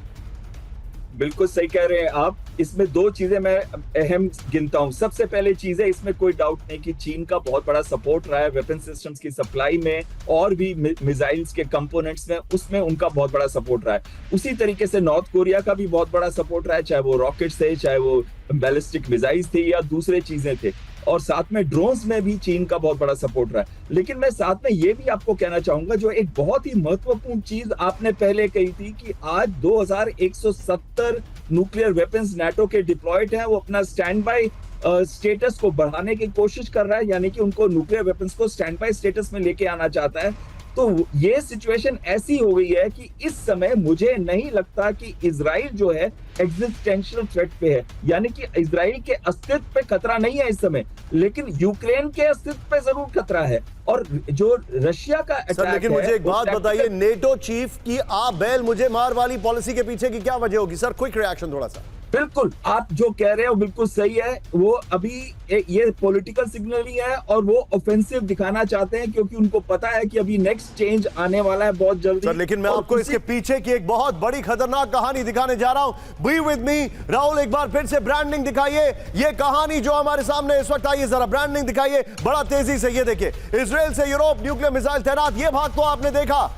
बिल्कुल सही कह रहे हैं आप। इसमें दो चीजें मैं अहम गिनता हूं। सबसे पहले चीज है, इसमें कोई डाउट नहीं कि चीन का बहुत बड़ा सपोर्ट रहा है वेपन सिस्टम्स की सप्लाई में और भी मिसाइल्स के कंपोनेंट्स में, उसमें उनका बहुत बड़ा सपोर्ट रहा है। उसी तरीके से नॉर्थ कोरिया का भी बहुत बड़ा सपोर्ट रहा है, चाहे वो रॉकेट्स थे, चाहे वो बैलिस्टिक मिसाइल्स थे या दूसरे चीजें थे, और साथ में ड्रोन्स में भी चीन का बहुत बड़ा सपोर्ट रहा है। लेकिन मैं साथ में ये भी आपको कहना चाहूंगा, जो एक बहुत ही महत्वपूर्ण चीज आपने पहले कही थी कि आज 2170 न्यूक्लियर वेपन्स नाटो के डिप्लॉयड हैं, वो अपना स्टैंड बाय स्टेटस को बढ़ाने की कोशिश कर रहा है, यानी कि उनको न्यूक्लियर वेपन्स को स्टैंड बाय स्टेटस में लेके आना चाहता है। तो ये सिचुएशन ऐसी हो गई है कि इस समय मुझे नहीं लगता कि इजराइल जो है एग्जिस्टेंशियल थ्रेट पे है, यानी कि इजराइल के अस्तित्व पे खतरा नहीं है इस समय, लेकिन यूक्रेन के अस्तित्व पे जरूर खतरा है। और जो रशिया का अटैक सर, लेकिन मुझे एक बात बताइए, नेटो चीफ की आप बैल मुझे मार वाली पॉलिसी के पीछे की क्या वजह होगी? सर, क्विक रिएक्शन थोड़ा सा। बिल्कुल, आप जो कह रहे हो बिल्कुल सही है। वो अभी ये पॉलिटिकल सिग्नल ही है और वो ऑफेंसिव दिखाना चाहते हैं, क्योंकि उनको पता है कि अभी नेक्स्ट चेंज आने वाला है बहुत जल्दी। सर, लेकिन मैं आपको इसके पीछे की एक बहुत बड़ी खतरनाक कहानी दिखाने जा रहा हूं। बी विद मी राहुल, एक बार फिर से ब्रांडिंग दिखाइए। ये कहानी जो हमारे सामने इस वक्त आई है, जरा ब्रांडिंग दिखाइए बड़ा तेजी से। ये देखिए, इजराइल से यूरोप न्यूक्लियर मिसाइल तैनात। ये भाग तो आपने देखा,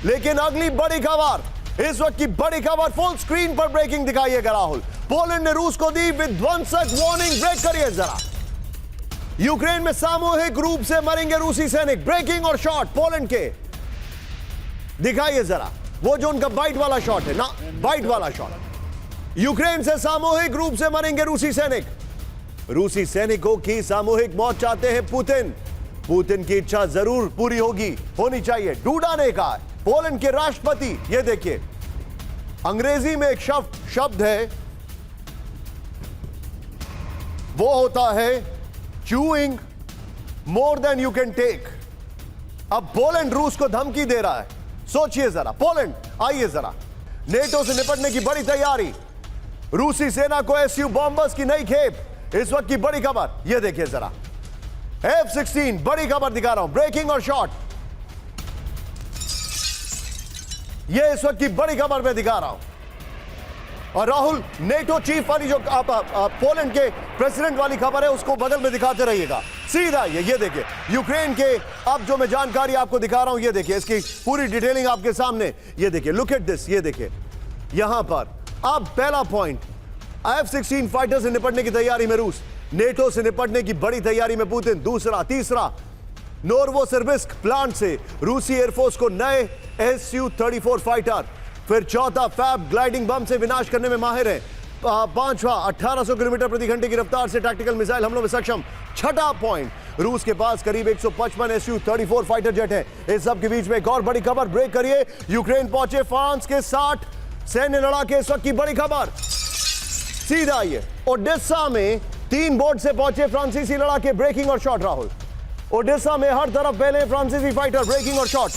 लेकिन अगली बड़ी खबर, इस वक्त की बड़ी खबर, फुल स्क्रीन पर ब्रेकिंग दिखाइएगा राहुल। पोलैंड ने रूस को दी विध्वंसक वार्निंग। ब्रेक करिए जरा। यूक्रेन में सामूहिक रूप से मरेंगे रूसी सैनिक। ब्रेकिंग और शॉट पोलैंड के दिखाइए जरा, वो जो उनका बाइट वाला शॉट है ना, बाइट वाला शॉट। यूक्रेन से सामूहिक रूप से मरेंगे रूसी सैनिक। रूसी सैनिकों की सामूहिक मौत चाहते हैं पुतिन। पुतिन की इच्छा जरूर पूरी होनी चाहिए, डूडा ने कहा। पोलैंड के राष्ट्रपति, ये देखिए, अंग्रेजी में एक शब्द है, वो होता है chewing more than you can take. अब पोलैंड रूस को धमकी दे रहा है। सोचिए जरा, पोलैंड, आइए जरा। नेटो से निपटने की बड़ी तैयारी, रूसी सेना को एसयू बॉम्बर्स की नई खेप। इस वक्त की बड़ी खबर, यह देखिए जरा, F-16, बड़ी खबर दिखा रहा हूं, ब्रेकिंग और शॉट। यह इस वक्त की बड़ी खबर मैं दिखा रहा हूं। और राहुल, नेटो चीफ वाली जो पोलैंड के प्रेसिडेंट वाली खबर है, उसको बगल में दिखाते रहिएगा। सीधा ये देखिए, यूक्रेन के अब जो मैं जानकारी आपको दिखा रहा हूं, ये देखिए, इसकी पूरी डिटेलिंग आपके सामने। ये देखिए, लुक एट दिस, ये देखिए यहां पर। अब पहला पॉइंट, F-16 फाइटर से निपटने की तैयारी में रूस, नेटो से निपटने की बड़ी तैयारी में पुतिन। दूसरा, तीसरा, नोवोसिबिर्स्क प्लांट से रूसी एयरफोर्स को नए Su-34 फाइटर। फिर चौथा, फैब ग्लाइडिंग बम से विनाश करने में माहिर है। पांचवा, 1800 किलोमीटर प्रति घंटे की रफ्तार से टैक्टिकल मिसाइल हमलों में सक्षम। छठा पॉइंट, रूस के पास करीब 155 Su-34 फाइटर जेट है। इस सब के बीच में एक और बड़ी खबर, ब्रेक करिए। यूक्रेन पहुंचे फ्रांस के 60 सैन्य लड़ाके। इस वक्त की बड़ी खबर, सीधा आइए, ओडेसा में 3 बोट से पहुंचे फ्रांसीसी लड़ाके। ब्रेकिंग और शॉट राहुल। ओडेसा में हर तरफ पहले फ्रांसीसी फाइटर। ब्रेकिंग और शॉट।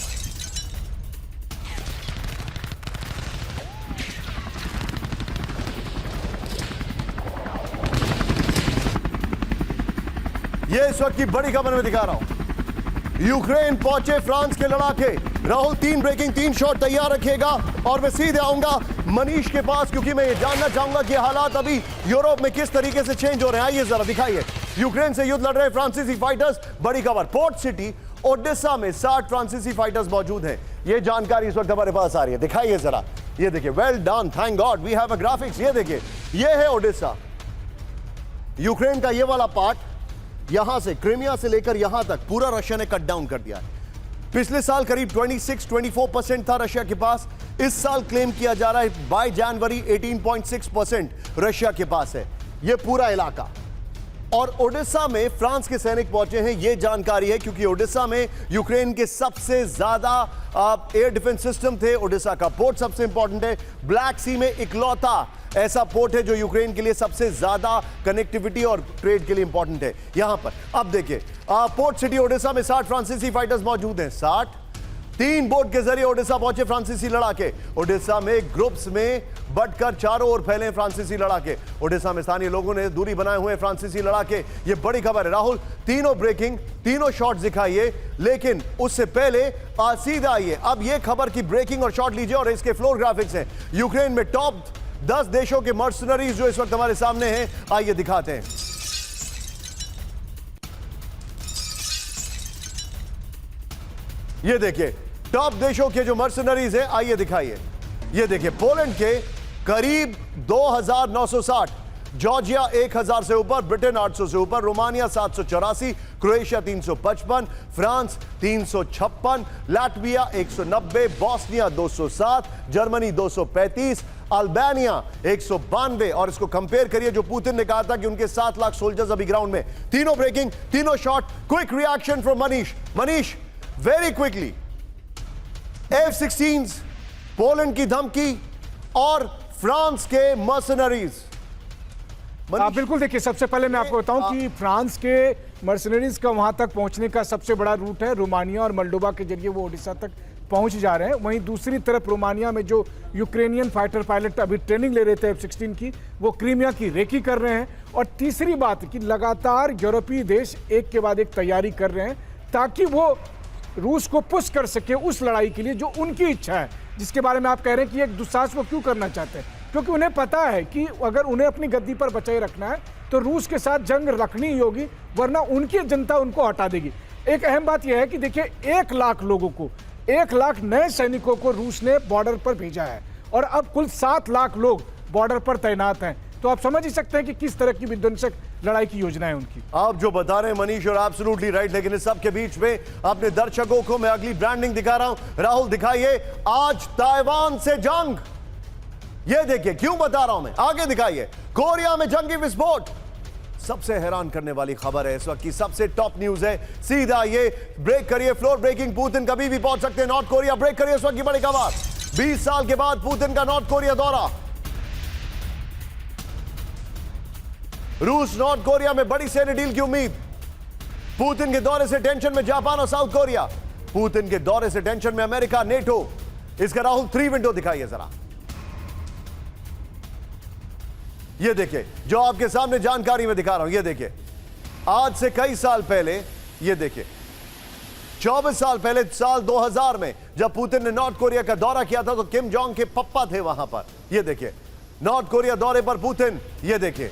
ये इस वक्त की बड़ी खबर मैं दिखा रहा हूं। यूक्रेन पहुंचे फ्रांस के लड़ाके। राहुल, 3 ब्रेकिंग, 3 शॉट तैयार रखिएगा। और मैं सीधे आऊंगा मनीष के पास, क्योंकि मैं ये जानना चाहूंगा कि हालात अभी यूरोप में किस तरीके से चेंज हो रहे हैं। आइए जरा दिखाइए, यूक्रेन से युद्ध लड़ रहे फ्रांसीसी फाइटर्स। बड़ी खबर, पोर्ट सिटी ओडेसा में 60 फ्रांसीसी फाइटर्स मौजूद हैं। ये जानकारी इस वक्त हमारे पास आ रही है। दिखाइए जरा, ये देखिए, well done, thank God we have a graphics. ये देखिए, ये है ओडेसा, यूक्रेन का ये वाला पार्ट। यहां से, क्रीमिया से लेकर यहां तक पूरा रशिया ने कट डाउन कर दिया है। पिछले साल करीब 26-24% था रशिया के पास। इस साल क्लेम किया जा रहा है बाय जनवरी 18.6% रशिया के पास है ये पूरा इलाका। और ओडेसा में फ्रांस के सैनिक पहुंचे हैं, यह जानकारी है, क्योंकि ओडेसा में यूक्रेन के सबसे ज्यादा एयर डिफेंस सिस्टम थे। ओडेसा का पोर्ट सबसे इंपॉर्टेंट है। ब्लैक सी में इकलौता ऐसा पोर्ट है जो यूक्रेन के लिए सबसे ज्यादा कनेक्टिविटी और ट्रेड के लिए इंपॉर्टेंट है। यहां पर अब देखिए, पोर्ट सिटी ओडेसा में 60 फ्रांसीसी फाइटर्स मौजूद हैं। 60 3 बोट के जरिए ओडिशा पहुंचे फ्रांसीसी लड़ाके। ओडिशा में ग्रुप्स में बटकर चारों ओर फैले फ्रांसीसी लड़ाके। ओडिशा में स्थानीय लोगों ने दूरी बनाए हुए फ्रांसीसी लड़ाके। ये बड़ी खबर है राहुल, तीनों ब्रेकिंग, तीनों शॉट दिखाइए, लेकिन उससे पहले सीधा आइए अब ये खबर की ब्रेकिंग और शॉट लीजिए और इसके फ्लोर ग्राफिक्स हैं। यूक्रेन में टॉप 10 देशों के मर्सनरीज जो इस वक्त हमारे सामने हैं, आइए दिखाते हैं। ये देखिए टॉप देशों के जो मर्सनरीज हैं, आइए दिखाइए। ये देखिए पोलैंड के करीब 2960, जॉर्जिया 1000 से ऊपर, ब्रिटेन 800 से ऊपर, Romania 784, Croatia 355, France 356, Latvia 190, Bosnia 207, Germany 235, Albania 192। और इसको कंपेयर करिए जो पुतिन ने कहा था कि उनके 7 लाख सोल्जर्स अभी ग्राउंड में। तीनों ब्रेकिंग, तीनों shot. Quick reaction from Manish. Manish, very quickly, F-16s, Poland की धमकी और फ्रांस के मर्सनरीज। बिल्कुल, देखिए सबसे पहले मैं आपको बताऊं कि फ्रांस के मर्सनरीज का वहां तक पहुंचने का सबसे बड़ा रूट है रोमानिया और मोल्डोवा के जरिए वो ओडिशा तक पहुंच जा रहे हैं। वहीं दूसरी तरफ रोमानिया में जो यूक्रेनियन फाइटर पायलट अभी ट्रेनिंग ले रहे थे F-16 की, वो क्रीमिया की रेकी कर रहे हैं। और तीसरी बात कि लगातार यूरोपीय देश एक के बाद एक तैयारी कर रहे हैं ताकि वो रूस को पुश कर सके उस लड़ाई के लिए जो उनकी इच्छा है, जिसके बारे में आप कह रहे हैं कि एक दुस्साहस वो क्यों करना चाहते हैं, क्योंकि उन्हें पता है कि अगर उन्हें अपनी गद्दी पर बचाए रखना है तो रूस के साथ जंग रखनी ही होगी, वरना उनकी जनता उनको हटा देगी। एक अहम बात यह है कि देखिए 1 लाख लोगों को, 1 लाख नए सैनिकों को रूस ने बॉर्डर पर भेजा है और अब कुल 7 लाख लोग बॉर्डर पर तैनात हैं। तो आप समझ ही सकते हैं कि किस तरह की विध्वंसक लड़ाई की योजना है उनकी। आप जो बता रहे हैं मनीष, और एब्सोल्युटली राइट, लेकिन इस सब के बीच में अपने दर्शकों को मैं अगली ब्रांडिंग दिखा रहा हूं। राहुल दिखाइए, आज ताइवान से जंग। ये देखिए, क्यों बता रहा हूं मैं, आगे दिखाइए। कोरिया में जंगी विस्फोट, सबसे हैरान करने वाली खबर है इस वक्त की, सबसे टॉप न्यूज है। सीधा ये ब्रेक करिए, फ्लोर ब्रेकिंग। पुतिन कभी भी पहुंच सकते हैं नॉर्थ कोरिया। ब्रेक करिए इस वक्त की बड़ी खबर। 20 साल के बाद पुतिन का नॉर्थ कोरिया दौरा। रूस नॉर्थ कोरिया में बड़ी सैन्य डील की उम्मीद। पुतिन के दौरे से टेंशन में जापान और साउथ कोरिया। पुतिन के दौरे से टेंशन में अमेरिका, नेटो। इसका राहुल 3 विंडो दिखाइए जरा। ये देखिए जो आपके सामने जानकारी में दिखा रहा हूं। ये देखिए आज से कई साल पहले, ये देखिए 24 साल पहले, साल 2000 में जब पुतिन ने नॉर्थ कोरिया का दौरा किया था तो किम जोंग के पप्पा थे वहां पर। ये देखिए नॉर्थ कोरिया दौरे पर पुतिन। ये देखिए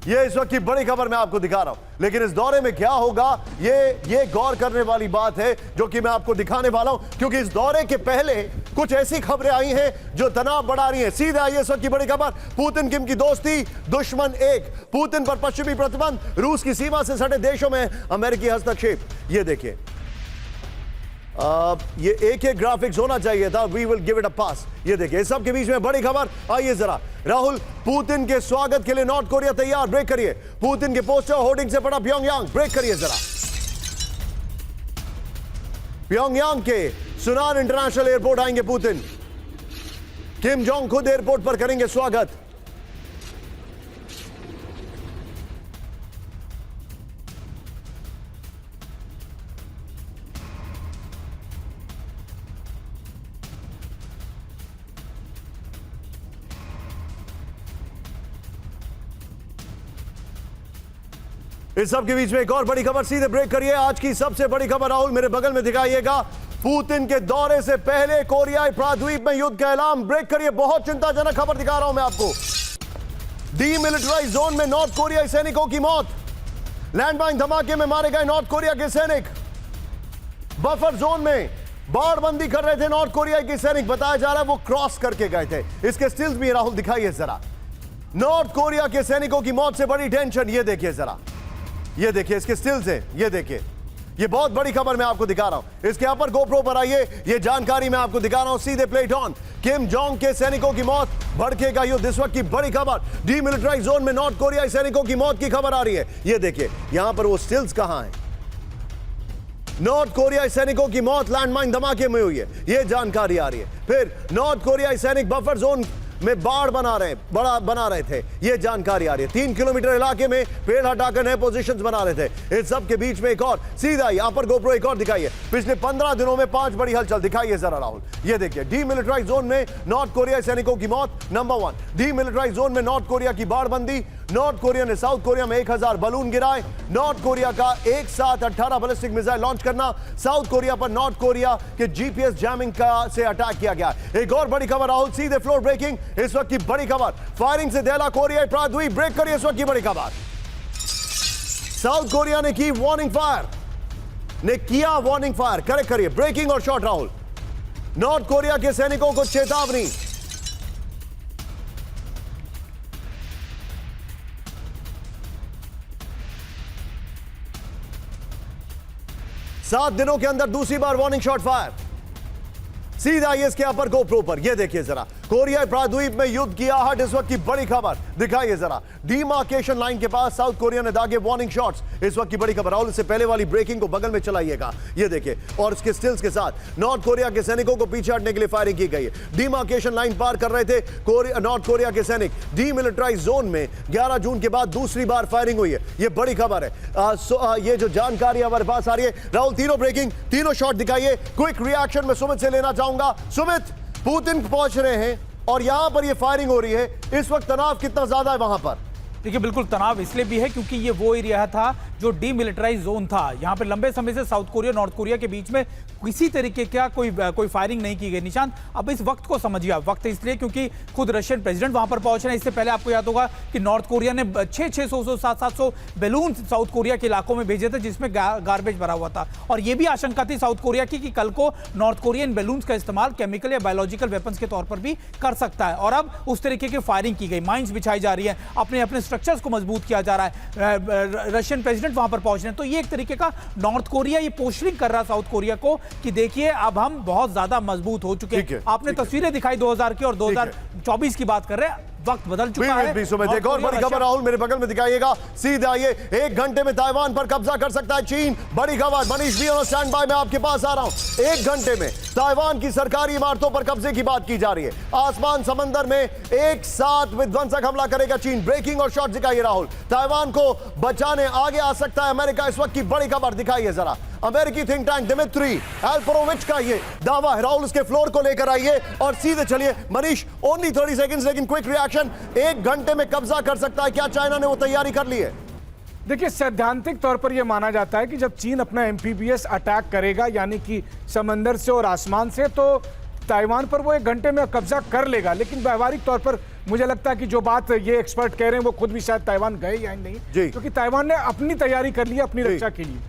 ये इस वक्त की बड़ी खबर मैं आपको दिखा रहा हूं। लेकिन इस दौरे में क्या होगा, ये गौर करने वाली बात है जो कि मैं आपको दिखाने वाला हूं, क्योंकि इस दौरे के पहले कुछ ऐसी खबरें आई हैं जो तनाव बढ़ा रही हैं। सीधे आइए इस वक्त की बड़ी खबर। पुतिन किम की दोस्ती, दुश्मन एक। पुतिन पर पश्चिमी प्रतिबंध, रूस की सीमा से सटे देशों में अमेरिकी हस्तक्षेप। ये देखिए ये एक ग्राफिक्स होना चाहिए था। We will give it a pass. ये देखिए इस सब के बीच में बड़ी खबर। आइए जरा राहुल, पुतिन के स्वागत के लिए नॉर्थ कोरिया तैयार। ब्रेक करिए। पुतिन के पोस्टर होर्डिंग से पड़ा प्योंगयांग। ब्रेक करिए जरा। प्योंगयांग के सुनान इंटरनेशनल एयरपोर्ट आएंगे पुतिन। किम जोंग खुद एयरपोर्ट पर करेंगे स्वागत। इस सब के बीच में एक और बड़ी खबर। सीधे ब्रेक करिए। आज की सबसे बड़ी खबर राहुल मेरे बगल में दिखाइएगा। पुतिन के दौरे से पहले कोरियाई प्रायद्वीप में युद्ध का ऐलान। ब्रेक करिए। बहुत चिंताजनक खबर दिखा रहा हूं मैं आपको। डीमिलिटराइज जोन में नॉर्थ कोरियाई सैनिकों की मौत। लैंडमाइन धमाके में मारे गए नॉर्थ कोरिया के सैनिक। बफर जोन में बाड़बंदी कर रहे थे नॉर्थ कोरिया के सैनिक। बताया जा रहा है वो क्रॉस करके गए थे। इसके स्टिल्स भी राहुल दिखाइए जरा। नॉर्थ कोरिया के सैनिकों की मौत से बड़ी टेंशन। ये देखिए जरा, ये देखिए इसके स्टिल्स हैं। ये देखिए, ये बहुत बड़ी खबर मैं आपको दिखा रहा हूं। इसके ऊपर गोप्रो पर आइए, ये जानकारी मैं आपको दिखा रहा हूं। सीधे प्लेट ऑन। किम जोंग के सैनिकों की मौत, भड़केगा युद्ध। इस वक्त की बड़ी खबर। डीमिलिटराइज जोन में नॉर्थ कोरियाई सैनिकों की मौत की खबर आ रही है। ये देखिए यहां पर वो स्टिल्स कहां हैं। नॉर्थ कोरियाई सैनिकों की मौत लैंडमाइन धमाके में हुई है, यह जानकारी आ रही है। फिर नॉर्थ कोरियाई सैनिक बफर जोन में बाढ़ बना रहे थे, यह जानकारी आ रही है। 3 किलोमीटर इलाके में पेड़ हटाकर नए पोजीशंस बना रहे थे। इस सब के बीच में एक और सीधा यहाँ पर गोप्रो एक और दिखाइए, पिछले 15 दिनों में 5 बड़ी हलचल दिखाइए जरा राहुल। ये देखिए, डीमिलिटराइज जोन में नॉर्थ कोरियाई सैनिकों की मौत नंबर 1, डीमिलिटराइज जोन में नॉर्थ कोरिया की बाढ़बंदी, नॉर्थ कोरिया ने साउथ कोरिया में 1000 बलून गिराए, नॉर्थ कोरिया का एक साथ 18 बैलिस्टिक मिसाइल लॉन्च करना, साउथ कोरिया पर नॉर्थ कोरिया के जीपीएस जैमिंग का से अटैक किया गया। एक और बड़ी खबर राहुल, सीधे फ्लोर ब्रेकिंग, इस वक्त की बड़ी खबर, फायरिंग से दहला कोरियाई प्रायद्वीप, ब्रेक करिए इस वक्त की बड़ी खबर। साउथ कोरिया ने की वार्निंग फायर, करेक्ट करिए, ब्रेकिंग और शॉट राहुल। नॉर्थ कोरिया के सैनिकों को चेतावनी, 7 दिनों के अंदर दूसरी बार वार्निंग शॉट फायर, सीधा इसके अपर गोप्रो पर। यह देखिए जरा, कोरियाई प्रायद्वीप में युद्ध की आहट, इस वक्त की बड़ी खबर दिखाइए जरा। डीमार्केशन लाइन के पास साउथ कोरिया ने दागे वार्निंग शॉट्स, इस वक्त की बड़ी खबर। राहुल, इससे पहले वाली ब्रेकिंग को बगल में चलाइएगा, ये देखिए, और इसके स्टिल्स के साथ नॉर्थ कोरिया के सैनिकों को पीछे हटने के लिए फायरिंग की गई है। डीमार्केशन लाइन पार कर रहे थे नॉर्थ कोरिया के सैनिक, डीमिलिटराइज जोन में 11 जून के बाद दूसरी बार फायरिंग हुई है, यह बड़ी खबर है। ये जो जानकारी हमारे पास आ रही है राहुल, तीनों ब्रेकिंग, तीनों शॉट दिखाइए। क्विक रिएक्शन में सुमित से लेना चाहूंगा। सुमित, पुतिन पहुंच रहे हैं और यहां पर ये फायरिंग हो रही है, इस वक्त तनाव कितना ज्यादा है वहां पर? देखिए, बिल्कुल तनाव इसलिए भी है क्योंकि ये वो एरिया था जो डीमिलिटराइज जोन था। यहाँ पे लंबे समय से साउथ कोरिया नॉर्थ कोरिया के बीच में किसी तरीके का कोई फायरिंग नहीं की गई। निशांत, अब इस वक्त को समझिए आप, वक्त इसलिए क्योंकि खुद रशियन प्रेसिडेंट वहां पर पहुंच रहे हैं। इससे पहले आपको याद होगा कि नॉर्थ कोरिया ने 600 700 बैलून साउथ कोरिया के इलाकों में भेजे थे जिसमें गार्बेज भरा हुआ था, और यह भी आशंका थी साउथ कोरिया की कि कल को नॉर्थ कोरियन बैलून का इस्तेमाल केमिकल या बायोलॉजिकल वेपन्स के तौर पर भी कर सकता है। और अब उस तरीके की फायरिंग की गई, माइंस बिछाई जा रही है, अपने स्ट्रक्चर्स को मजबूत किया जा रहा है। रशियन प्रेसिडेंट वहां पर पहुंच रहे हैं, तो ये एक तरीके का नॉर्थ कोरिया ये पोस्टरिंग कर रहा है साउथ कोरिया को कि देखिए अब हम बहुत ज्यादा मजबूत हो चुके हैं। आपने तस्वीरें दिखाई 2000 की और 2024 की बात कर रहे हैं, वक्त बदल चुका है। एक और बड़ी खबर राहुल मेरे बगल में दिखाइएगा, सीधे आइए। 1 घंटे में ताइवान पर कब्जा कर सकता है चीन, बड़ी खबर। मनीष भी स्टैंड बाय में आपके पास आ रहा हूं। 1 घंटे में ताइवान की सरकारी इमारतों पर कब्जे की बात की जा रही है। आसमान समंदर में एक साथ विध्वंसक हमला करेगा चीन, ब्रेकिंग और शॉट दिखाइए राहुल। ताइवान को बचाने आगे आ सकता है अमेरिका, इस वक्त की बड़ी खबर दिखाइए जरा। अमेरिकी थिंक टैंक दिमित्री एल्परोविच का ये दावा है राहुल, इसके फ्लोर को लेकर आइए और सीधे चलिए। मनीष, ओनली 30 सेकंड्स, लेकिन क्विक रिएक्शन। 1 घंटे में कब्जा कर सकता है, क्या चाइना ने वो तैयारी कर ली है? देखिए, सैद्धांतिक तौर पर यह माना जाता है कि जब चीन अपना एमपीबीएस अटैक करेगा, यानी कि समंदर से और आसमान से, तो ताइवान पर वो 1 घंटे में कब्जा कर लेगा। लेकिन व्यवहारिक तौर पर मुझे लगता है कि जो बात ये एक्सपर्ट कह रहे हैं वो खुद भी शायद ताइवान गए या नहीं, क्योंकि ताइवान ने अपनी तैयारी कर ली है अपनी रक्षा के लिए।